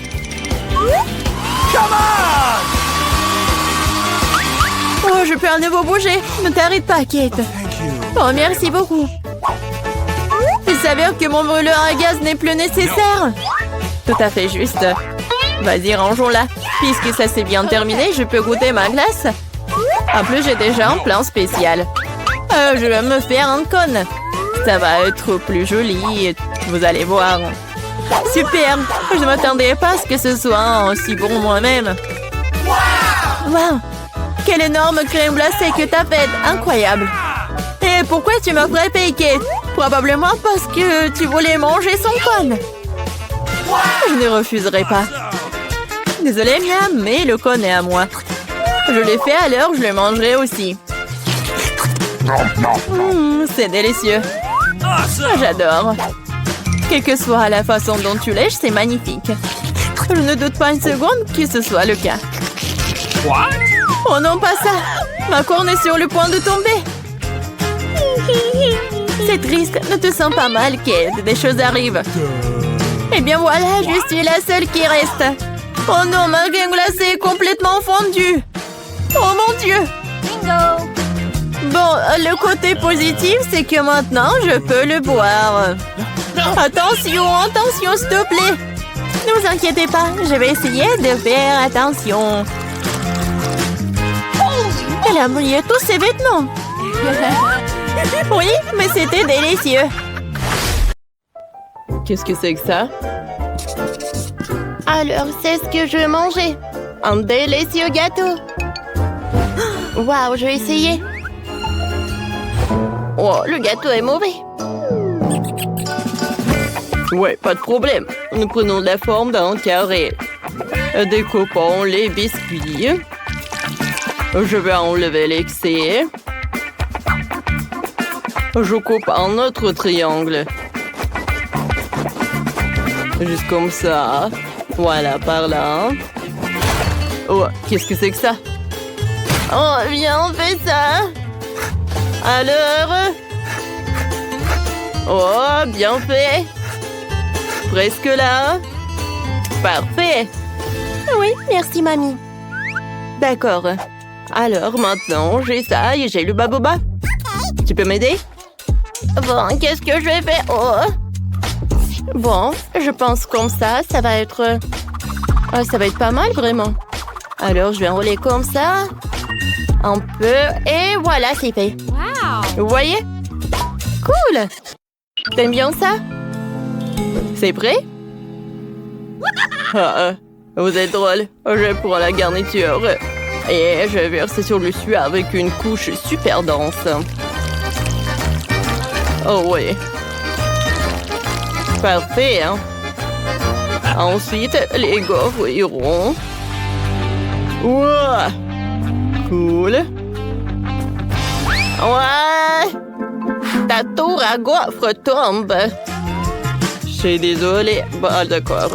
Speaker 1: Oh, je peux à nouveau bouger. Ne t'arrête pas, Kate. Oh, merci beaucoup. Il s'avère que mon brûleur à gaz n'est plus nécessaire. Tout à fait juste. Vas-y, rangeons-la. Puisque ça s'est bien terminé, je peux goûter ma glace. En plus, j'ai déjà un plan spécial. Je vais me faire un cône. Ça va être plus joli. Vous allez voir. Super. Je ne m'attendais pas à ce que ce soit aussi bon moi-même. Wow. Quelle énorme crème glacée que t'as faite. Incroyable. Et pourquoi tu m'as frappé, Kate? Probablement parce que tu voulais manger son cône. Je ne refuserai pas. Désolée, Mia, mais le cône est à moi. Je l'ai fait, alors je le mangerai aussi. C'est délicieux. J'adore. Quelle que soit la façon dont tu lèches, c'est magnifique. Je ne doute pas une seconde que ce soit le cas. Oh non, pas ça. Ma corne est sur le point de tomber. C'est triste. Ne te sens pas mal, Kate. Des choses arrivent. Eh bien voilà, je suis la seule qui reste. Oh non, ma crème glacée est complètement fondue. Oh mon Dieu.
Speaker 2: Bingo!
Speaker 1: Bon, le côté positif, c'est que maintenant, je peux le boire. Attention, attention, s'il te plaît. Ne vous inquiétez pas, je vais essayer de faire attention. Elle a mouillé tous ses vêtements. Oui, mais c'était délicieux. Qu'est-ce que c'est que ça? Alors, c'est ce que je vais manger. Un délicieux gâteau. Waouh, je vais essayer. Oh, le gâteau est mauvais. Ouais, pas de problème. Nous prenons la forme d'un carré. Découpons les biscuits. Je vais enlever l'excès. Je coupe un autre triangle. Juste comme ça. Voilà, par là. Oh, qu'est-ce que c'est que ça? Oh, viens, on fait ça. Alors? Oh, bien fait. Presque là. Parfait. Oui, merci, mamie. D'accord. Alors, maintenant, j'ai ça et j'ai le baboba. Tu peux m'aider? Bon, qu'est-ce que je vais faire? Oh. Bon, je pense comme ça va être... ça va être pas mal, vraiment. Alors, je vais enrouler comme ça. Un peu. Et voilà, c'est fait.
Speaker 2: Wow.
Speaker 1: Vous voyez? Cool! T'aimes bien ça? C'est prêt? Vous êtes drôle. Je prends la garniture et je verse sur le dessus avec une couche super dense. Oh oui. Parfait, hein? Ensuite, les gaufres iront. Ouah! Cool. Ouais! Ta tour à gaufres tombe. Je suis désolée. Bah, d'accord.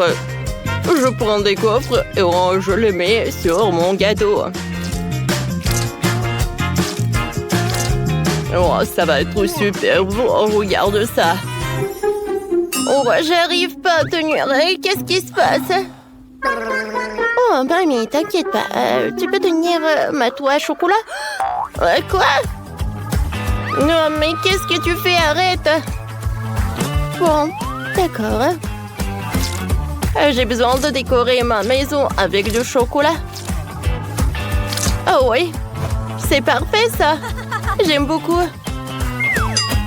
Speaker 1: Je prends des gaufres et je les mets sur mon gâteau. Oh, ça va être super beau. Regarde ça. Oh, j'arrive pas à tenir. Qu'est-ce qui se passe? Oh, mamie, t'inquiète pas. Tu peux tenir ma toile à chocolat? Quoi? Non, mais qu'est-ce que tu fais? Arrête! Bon, d'accord. J'ai besoin de décorer ma maison avec du chocolat. Oh oui, c'est parfait ça. J'aime beaucoup.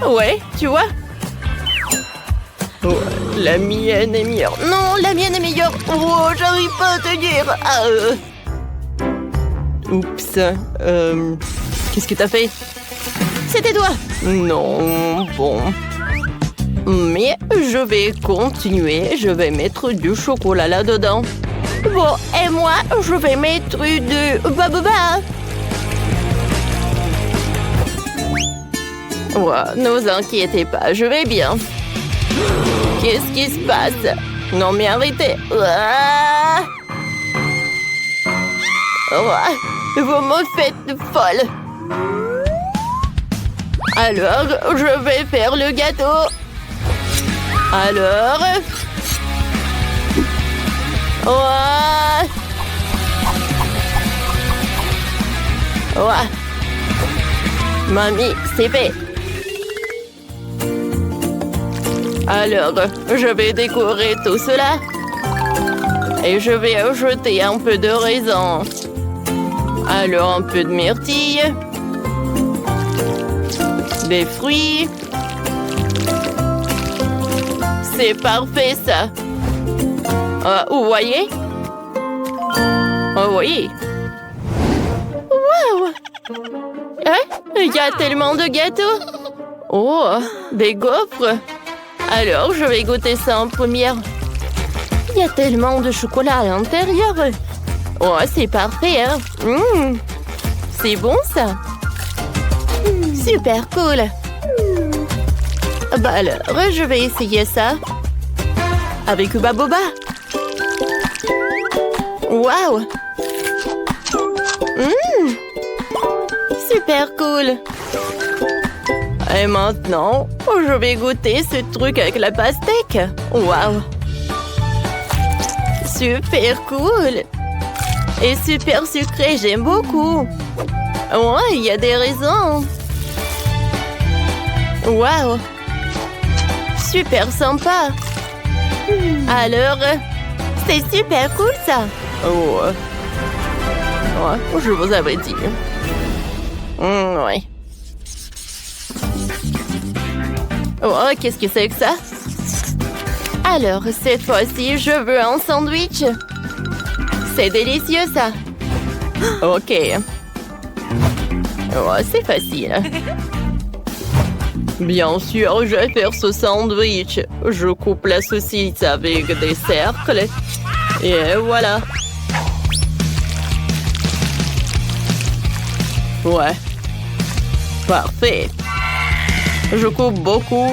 Speaker 1: Ouais, tu vois? Oh, la mienne est meilleure. Non, la mienne est meilleure. Oh, j'arrive pas à tenir. Oups. Qu'est-ce que t'as fait? C'était toi. Non, bon. Mais je vais continuer. Je vais mettre du chocolat là-dedans. Bon, et moi, je vais mettre du baboba. Ouais, ne vous inquiétez pas, je vais bien. Qu'est-ce qui se passe? Non, mais arrêtez. Ouais, vous me faites folle. Alors, je vais faire le gâteau. Alors... Ouais. Ouais. Mamie, c'est fait. Alors, je vais décorer tout cela. Et je vais ajouter un peu de raisin. Alors, un peu de myrtille. Des fruits. C'est parfait, ça. Vous voyez? Oh oui. Wow! Il y a tellement de gâteaux. Oh, des gaufres. Alors, je vais goûter ça en première. Il y a tellement de chocolat à l'intérieur. Oh, c'est parfait, hein? C'est bon, ça. Super cool. Bah alors, je vais essayer ça. Avec baboba. Waouh! Super cool. Et maintenant, je vais goûter ce truc avec la pastèque. Waouh! Super cool. Et super sucré, j'aime beaucoup. Ouais, il y a des raisins. Waouh! Super sympa. Alors, c'est super cool ça. Oh, ouais, je vous avais dit. Ouais. Oh, qu'est-ce que c'est que ça? Alors, cette fois-ci, je veux un sandwich. C'est délicieux ça. Ok. Oh, c'est facile. Bien sûr, je vais faire ce sandwich. Je coupe la saucisse avec des cercles. Et voilà. Ouais. Parfait. Je coupe beaucoup.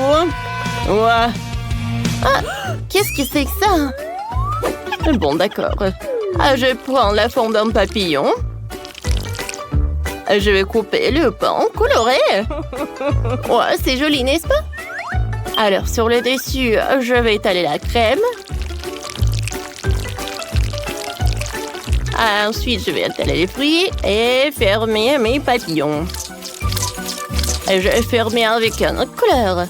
Speaker 1: Ouais. Qu'est-ce que c'est que ça? Bon, d'accord. Je prends la forme d'un papillon. Je vais couper le pain coloré. Ouais, c'est joli, n'est-ce pas? Alors, sur le dessus, je vais étaler la crème. Ensuite, je vais étaler les fruits et fermer mes papillons. Et je vais fermer avec une autre couleur.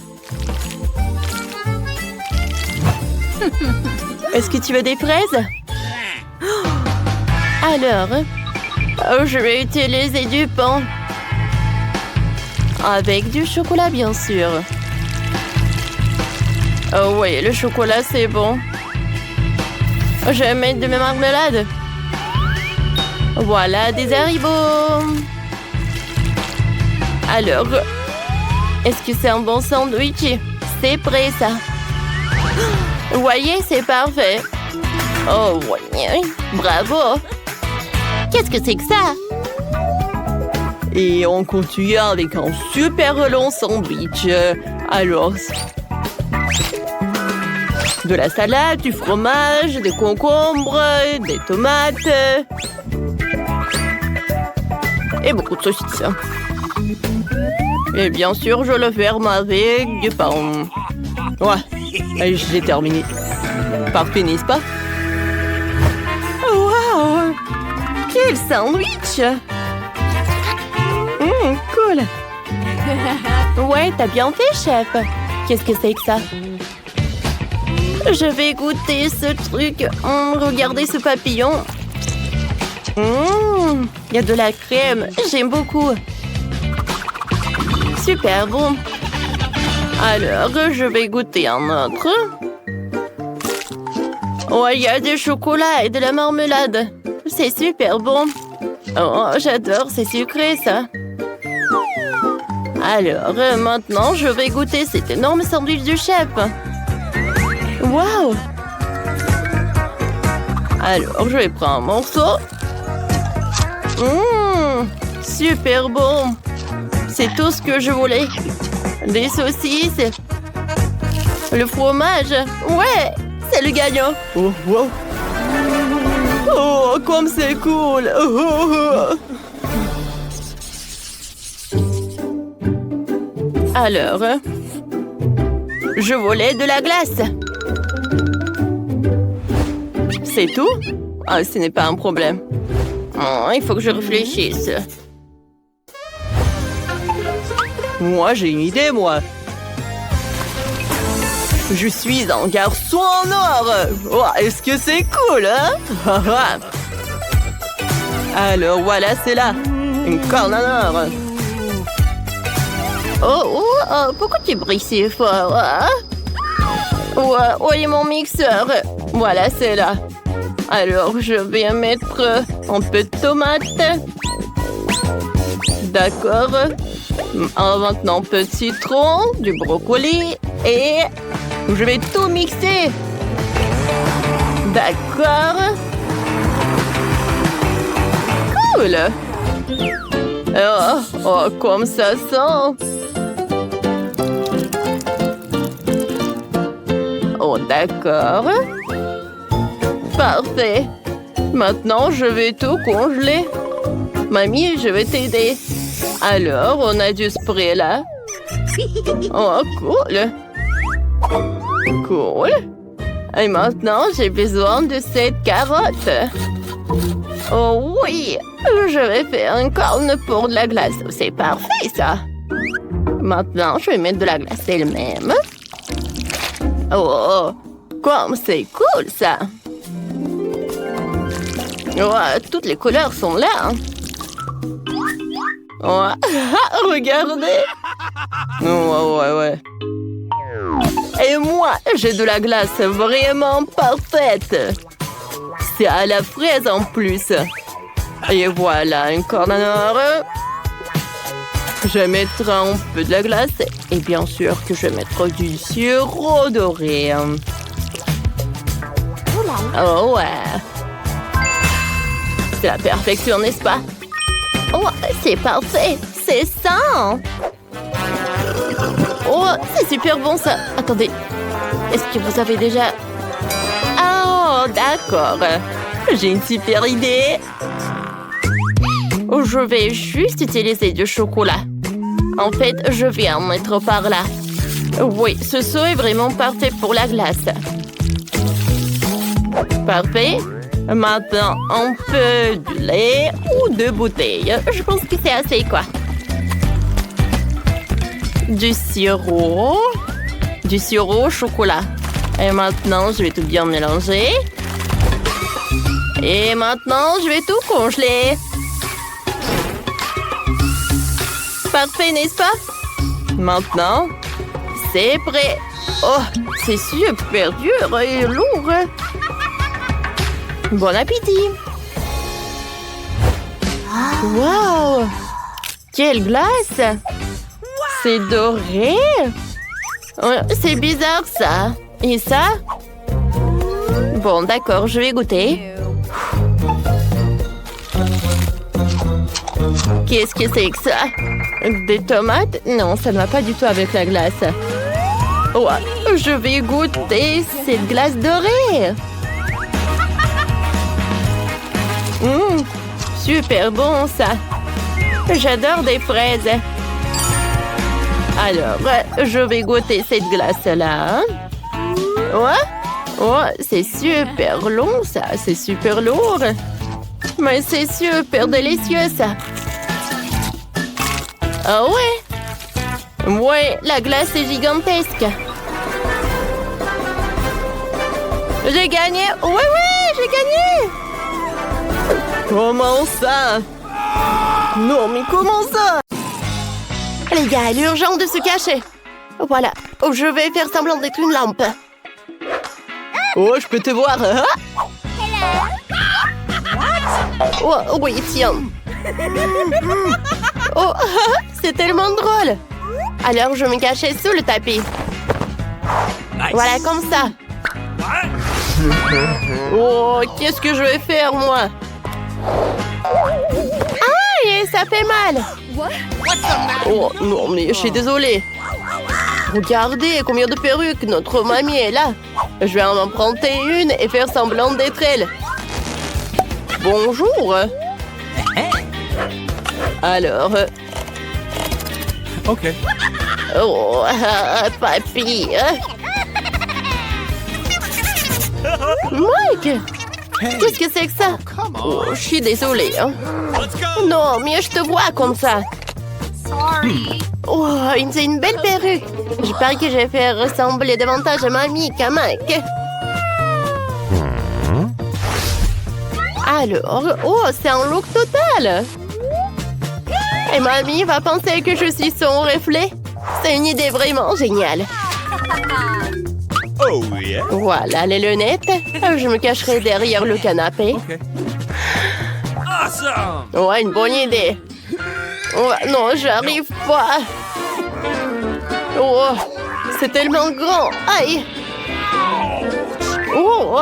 Speaker 1: Est-ce que tu veux des fraises? Alors, je vais utiliser du pain. Avec du chocolat, bien sûr. Oh oui, le chocolat, c'est bon. Je vais mettre de ma marmelade. Voilà des haribots. Alors, est-ce que c'est un bon sandwich? C'est prêt, ça. Vous voyez, c'est parfait. Oh oui, bravo. Qu'est-ce que c'est que ça? Et on continue avec un super long sandwich. Alors, de la salade, du fromage, des concombres, des tomates. Et beaucoup de saucisses. Et bien sûr, je le ferme avec du pain. Ouais, allez, j'ai terminé. Parfait, n'est-ce pas? Wow! Quel sandwich! Cool! Ouais, t'as bien fait, chef. Qu'est-ce que c'est que ça? Je vais goûter ce truc. Regardez ce papillon. Il y a de la crème. J'aime beaucoup. Super bon. Alors, je vais goûter un autre. Oh, il y a du chocolat et de la marmelade. C'est super bon. Oh, j'adore, c'est sucré, ça. Alors, maintenant, je vais goûter cet énorme sandwich du chef. Waouh! Alors, je vais prendre un morceau. Super bon. C'est tout ce que je voulais. Des saucisses. Le fromage. Ouais, c'est le gagnant. Oh, wow. Oh, comme c'est cool. Alors, je voulais de la glace. C'est tout? Ah, ce n'est pas un problème. Oh, il faut que je réfléchisse. Moi, j'ai une idée, moi. Je suis un garçon en or. Oh, est-ce que c'est cool, hein? Alors, voilà, c'est là. Une corne en or. Oh, pourquoi tu brilles si fort, hein? Où est mon mixeur? Voilà, c'est là. Alors, je vais mettre un peu de tomate. D'accord. Maintenant, un peu de citron, du brocoli et je vais tout mixer. D'accord. Cool. Oh, comme ça sent. Oh, d'accord. Parfait. Maintenant, je vais tout congeler. Mamie, je vais t'aider. Alors, on a du spray là. Oh, cool. Cool. Et maintenant, j'ai besoin de cette carotte. Oh oui, je vais faire une corne pour de la glace. C'est parfait, ça. Maintenant, je vais mettre de la glace elle-même. Oh, comme c'est cool, ça. Oh, toutes les couleurs sont là. Hein. Oh, regardez. Ouais. Et moi, j'ai de la glace vraiment parfaite. C'est à la fraise en plus. Et voilà, une corne en or. Je vais mettre un peu de la glace. Et bien sûr que je vais mettre du sirop doré. Oh ouais. C'est la perfection, n'est-ce pas? Oh, c'est parfait. C'est ça. Oh, c'est super bon ça. Attendez. Est-ce que vous avez déjà... Oh, d'accord. J'ai une super idée. Je vais juste utiliser du chocolat. En fait, je vais en mettre par là. Oui, ce saut est vraiment parfait pour la glace. Parfait. Maintenant, un peu de lait ou 2 bouteilles. Je pense que c'est assez, quoi. Du sirop au chocolat. Et maintenant, je vais tout bien mélanger. Et maintenant, je vais tout congeler. Parfait, n'est-ce pas? Maintenant, c'est prêt. Oh, c'est super dur et lourd. Bon appétit. Wow! Quelle glace! C'est doré? C'est bizarre, ça. Et ça? Bon, d'accord, je vais goûter. Qu'est-ce que c'est que ça? Des tomates? Non, ça ne va pas du tout avec la glace. Oh, je vais goûter cette glace dorée. Super bon, ça. J'adore des fraises. Alors, je vais goûter cette glace-là. Oh, c'est super long, ça. C'est super lourd. Mais c'est super délicieux, ça. Ah ouais? Ouais, la glace est gigantesque. J'ai gagné. Oui, j'ai gagné. Comment ça? Non, mais comment ça? Les gars, il est urgent de se cacher. Voilà, je vais faire semblant d'être une lampe. Oh, je peux te voir. Hein? Oh, oui, tiens. Oh, c'est tellement drôle. Alors, je me cachais sous le tapis. Voilà, comme ça. Oh, qu'est-ce que je vais faire, moi? Aïe, ça fait mal. Oh, non, mais je suis désolée. Regardez combien de perruques notre mamie est là. Je vais en emprunter une et faire semblant d'être elle. Bonjour. Alors...
Speaker 4: OK.
Speaker 1: Oh, papy. Mike! Qu'est-ce que c'est que ça? Oh, je suis désolée. Hein. Non, mais je te vois comme ça. Oh, c'est une belle perruque. Je parie que je vais faire ressembler davantage à mamie qu'à Mike. Alors, oh, c'est un look total. Et mamie va penser que je suis son reflet. C'est une idée vraiment géniale.
Speaker 3: Oh yeah.
Speaker 1: Voilà les lunettes. Je me cacherai derrière le canapé.
Speaker 4: OK. Awesome!
Speaker 1: Ouais, une bonne idée. Oh, non, j'arrive pas. Oh, c'est tellement grand. Aïe. Oh,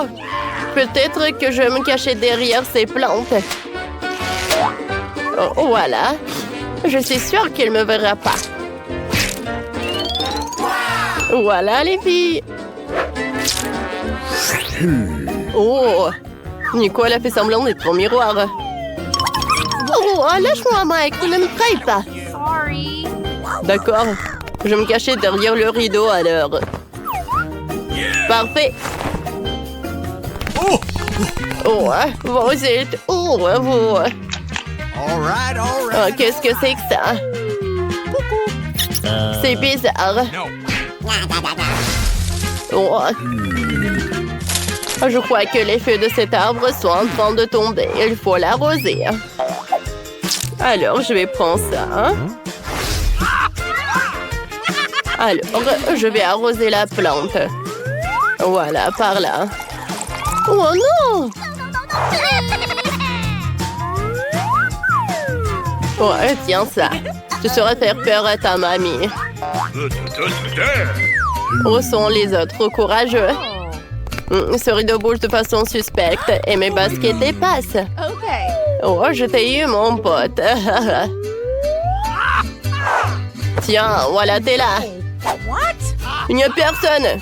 Speaker 1: peut-être que je vais me cacher derrière ces plantes. Oh, voilà. Je suis sûre qu'elle ne me verra pas. Voilà les filles. Oh, Nicole a fait semblant d'être au miroir. Oh, lâche-moi, Mike, ne me trahis pas. D'accord, je vais me cacher derrière le rideau alors. Parfait. Oh, vous êtes où, vous?
Speaker 3: All right.
Speaker 1: Oh, qu'est-ce que c'est que ça? C'est bizarre. Oh. Je crois que les feuilles de cet arbre sont en train de tomber. Il faut l'arroser. Alors, je vais prendre ça. Alors, je vais arroser la plante. Voilà, par là. Oh non! Oh, tiens ça. Tu sauras faire peur à ta mamie. Où sont les autres courageux? Ce rideau bouge de façon suspecte et mes baskets dépassent. Oh, je t'ai eu, mon pote. Tiens, voilà, t'es là. Il n'y a personne.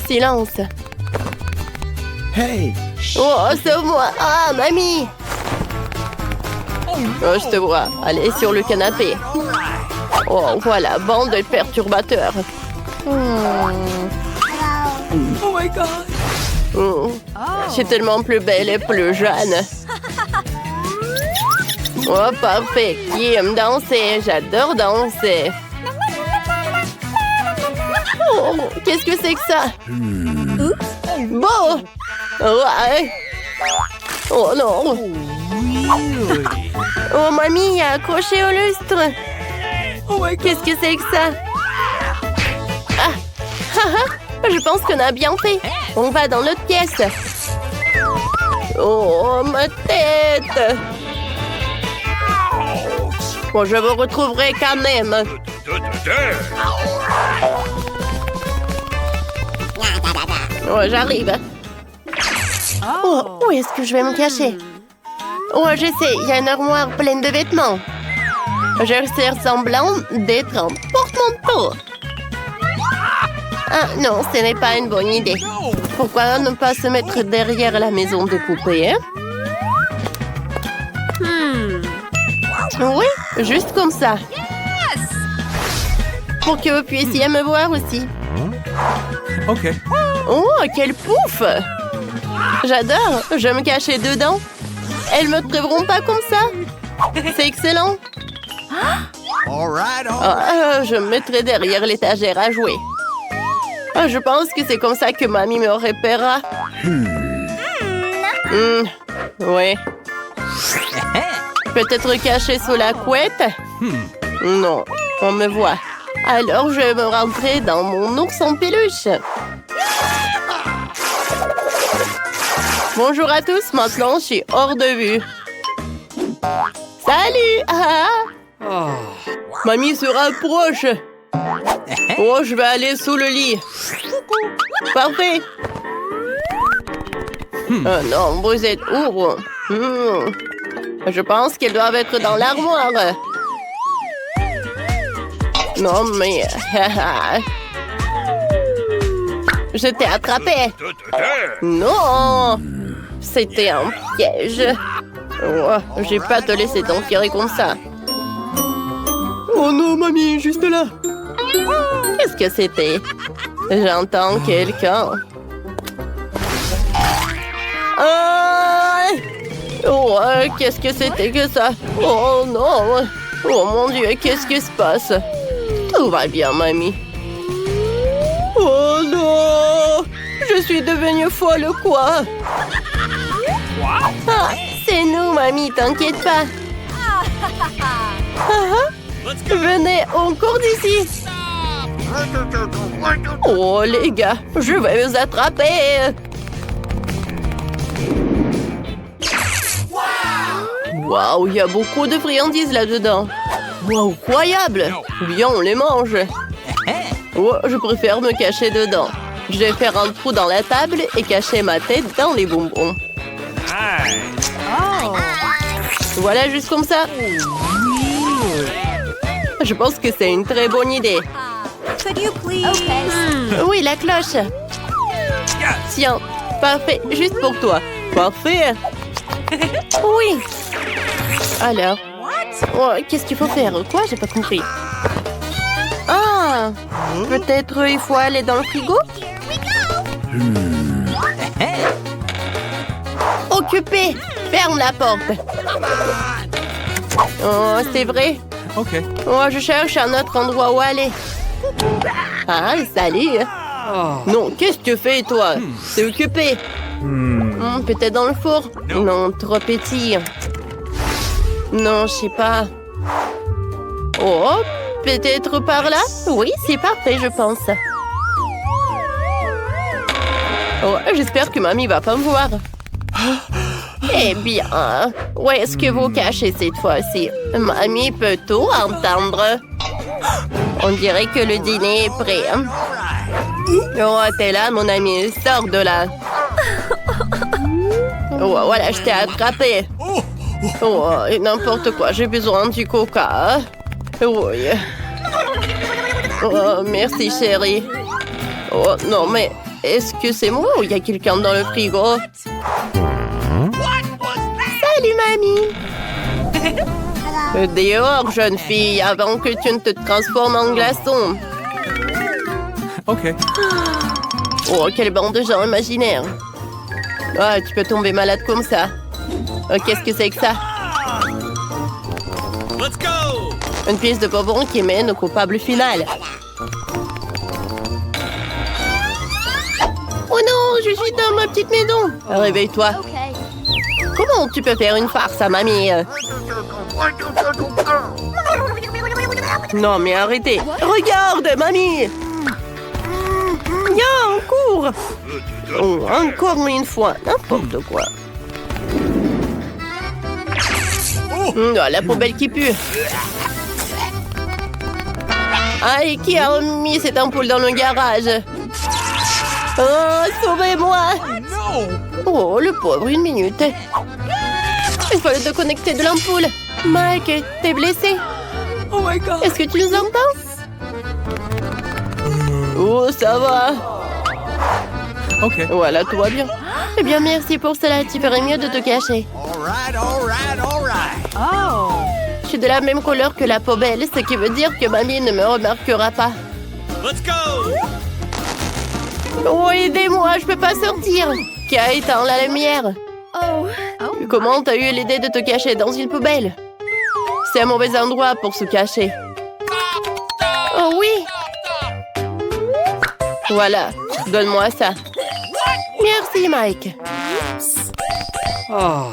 Speaker 1: Silence.
Speaker 3: Hey.
Speaker 1: Oh, sauve-moi. Ah, mamie. Oh, je te vois. Allez, sur le canapé. Oh, voilà, bande de perturbateurs.
Speaker 4: Oh my God!
Speaker 1: Oh, je suis tellement plus belle et plus jeune. Oh, parfait. Qui aime danser? J'adore danser. Oh, qu'est-ce que c'est que ça? Bon. Ouais. Oh non. Oh, mamie, il a accroché au lustre. Qu'est-ce que c'est que ça? Ah, je pense qu'on a bien fait. On va dans l'autre pièce. Oh, ma tête. Bon, je vous retrouverai quand même. Oh, j'arrive. Oh, où est-ce que je vais me cacher? Oh, je sais, il y a une armoire pleine de vêtements. Je fais semblant d'être un porte-manteau. Ah non, ce n'est pas une bonne idée. Pourquoi ne pas se mettre derrière la maison de poupées, hein? Oui, juste comme ça. Pour que vous puissiez me voir aussi.
Speaker 4: OK.
Speaker 1: Oh, quel pouf! J'adore, je me cachais dedans. Elles me trouveront pas comme ça. C'est excellent.
Speaker 3: All right.
Speaker 1: Ah, je me mettrai derrière l'étagère à jouer. Ah, je pense que c'est comme ça que mamie me repérera. Oui. Peut-être caché sous la couette? Non, on me voit. Alors je vais me rentrer dans mon ours en peluche. Bonjour à tous, maintenant je suis hors de vue. Salut! Mamie se rapproche. Oh, je vais aller sous le lit. Parfait. Oh non, vous êtes où? Je pense qu'elles doivent être dans l'armoire. Non, mais... Je t'ai attrapé. Non! C'était un piège. Oh, j'ai pas te laisser t'enfiler comme ça. Oh non, mamie, juste là. Qu'est-ce que c'était? J'entends quelqu'un. Oh, qu'est-ce que c'était que ça? Oh non! Oh mon Dieu, qu'est-ce qui se passe? Tout va bien, mamie. Oh non! Je suis devenue folle, quoi? Ah, c'est nous, mamie, t'inquiète pas. Venez, on court d'ici. Oh, les gars, je vais vous attraper. Waouh, il y a beaucoup de friandises là-dedans. Waouh, incroyable. Viens, on les mange. Oh, je préfère me cacher dedans. Je vais faire un trou dans la table et cacher ma tête dans les bonbons. Voilà, juste comme ça. Je pense que c'est une très bonne idée. Oui, la cloche. Tiens, parfait, juste pour toi. Parfait. Oui. Alors. Oh, qu'est-ce qu'il faut faire? Quoi? J'ai pas compris. Ah, peut-être il faut aller dans le frigo? Occupé. Ferme la porte. Oh, c'est vrai?
Speaker 4: OK.
Speaker 1: Oh, je cherche un autre endroit où aller. Ah, salut. Non, qu'est-ce que tu fais, toi? C'est occupé. Peut-être dans le four? Non, trop petit. Non, je sais pas. Oh, peut-être par là? Oui, c'est parfait, je pense. Oh, j'espère que mamie va pas me voir. Eh bien, où est-ce que vous cachez cette fois-ci? Mamie peut tout entendre. On dirait que le dîner est prêt. Oh, t'es là, mon ami. Sors de là. Oh, voilà, je t'ai attrapé. Oh, n'importe quoi, j'ai besoin du coca. Oui. Oh, merci, chérie. Oh, non, mais est-ce que c'est moi ou il y a quelqu'un dans le frigo? Salut, mamie. Dehors, jeune fille, avant que tu ne te transformes en glaçon.
Speaker 4: OK.
Speaker 1: Oh, quelle bande de gens imaginaires. Ah, tu peux tomber malade comme ça. Oh, qu'est-ce que c'est que ça?
Speaker 3: Let's go!
Speaker 1: Une pièce de bonbon qui mène au coupable final. Oh non, je suis dans ma petite maison. Réveille-toi.
Speaker 2: Okay.
Speaker 1: Comment tu peux faire une farce à mamie? Non, mais arrêtez. Regarde, mamie. Viens, on court. Oh, encore une fois, n'importe quoi. Oh, la poubelle qui pue. Ah, et qui a mis cette ampoule dans le garage? Oh, sauvez-moi! Oh, le pauvre, une minute. Il faut le déconnecter de l'ampoule. Mike, t'es blessé?
Speaker 4: Oh my god.
Speaker 1: Est-ce que tu nous entends? Oh, ça va.
Speaker 4: Okay.
Speaker 1: Voilà, tout va bien. Eh bien, merci pour cela. Tu ferais mieux de te cacher.
Speaker 3: All right, all right, all right.
Speaker 1: Je suis de la même couleur que la poubelle, ce qui veut dire que mamie ne me remarquera pas.
Speaker 3: Let's go!
Speaker 1: Oh, aidez-moi, je peux pas sortir. Qui a éteint la lumière?
Speaker 2: Oh.
Speaker 1: Comment t'as eu l'idée de te cacher dans une poubelle? C'est un mauvais endroit pour se cacher. Oh oui! Voilà, donne-moi ça. Merci, Mike. Oh,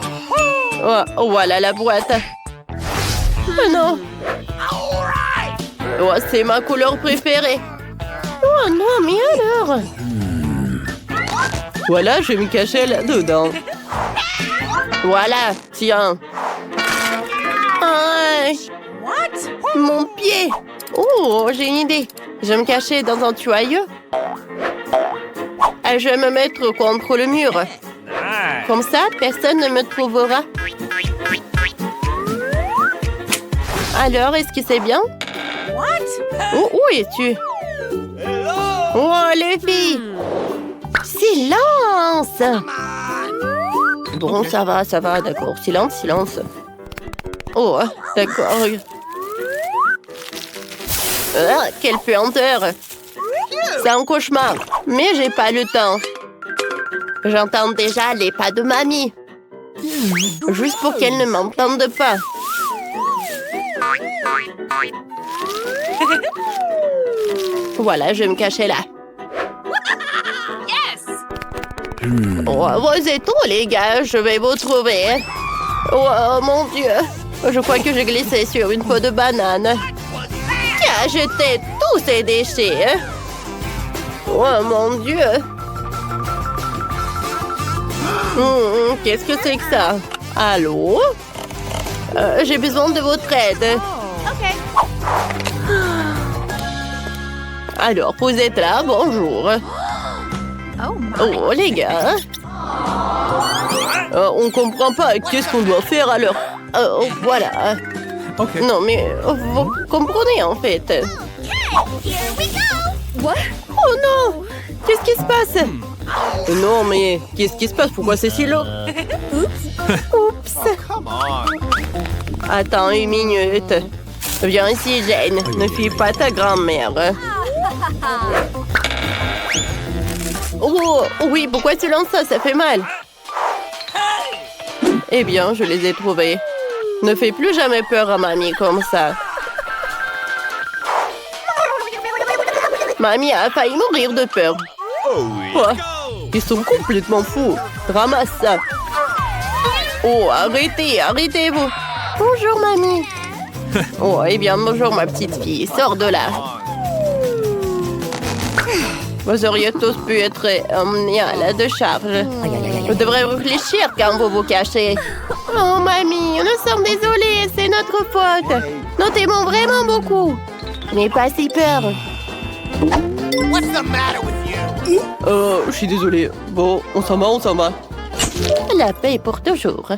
Speaker 1: voilà la boîte. Oh non! Oh, c'est ma couleur préférée. Oh non, mais alors? Voilà, je vais me cacher là-dedans. Voilà, tiens. Ah, mon pied. Oh, j'ai une idée. Je vais me cacher dans un tuyau. Et je vais me mettre contre le mur. Comme ça, personne ne me trouvera. Alors, est-ce que c'est bien? Oh, où es-tu? Oh, les filles! Silence! Bon, ça va, d'accord. Silence, silence. Oh, d'accord. Ah, quelle puanteur! C'est un cauchemar, mais j'ai pas le temps. J'entends déjà les pas de mamie. Juste pour qu'elle ne m'entende pas. Voilà, je vais me cacher là. Oh, vous êtes trop, les gars. Je vais vous trouver. Oh, mon Dieu. Je crois que j'ai glissé sur une peau de banane. Qui a jeté tous ces déchets? Oh, mon Dieu. Qu'est-ce que c'est que ça? Allô? J'ai besoin de votre aide.
Speaker 2: Okay.
Speaker 1: Alors, vous êtes là, bonjour.
Speaker 2: Oh my.
Speaker 1: Oh, les gars. On comprend pas. Qu'est-ce qu'on doit faire alors? Voilà.
Speaker 4: Okay.
Speaker 1: Non, mais vous comprenez en fait.
Speaker 2: Here we go. What?
Speaker 1: Oh non! Qu'est-ce qui se passe? Non, mais qu'est-ce qui se passe? Pourquoi c'est si long? Oups!
Speaker 3: Come on.
Speaker 1: Attends une minute. Viens ici, Jane. Ne fuis pas ta grand-mère. Oh, oui, pourquoi tu lances ça? Ça fait mal. Eh bien, je les ai trouvés. Ne fais plus jamais peur à mamie comme ça. Mamie a failli mourir de peur. Quoi? Ils sont complètement fous. Ramasse ça. Oh, arrêtez-vous. Bonjour, mamie. Oh, eh bien, bonjour, ma petite fille. Sors de là. Vous auriez tous pu être emmenés à la décharge. Vous devrez réfléchir quand vous vous cachez. Oh, mamie, nous sommes désolés. C'est notre faute. Nous t'aimons vraiment beaucoup. N'aie pas si peur.
Speaker 3: What's the matter with you?
Speaker 1: Je suis désolée. Bon, on s'en va. La paix pour toujours.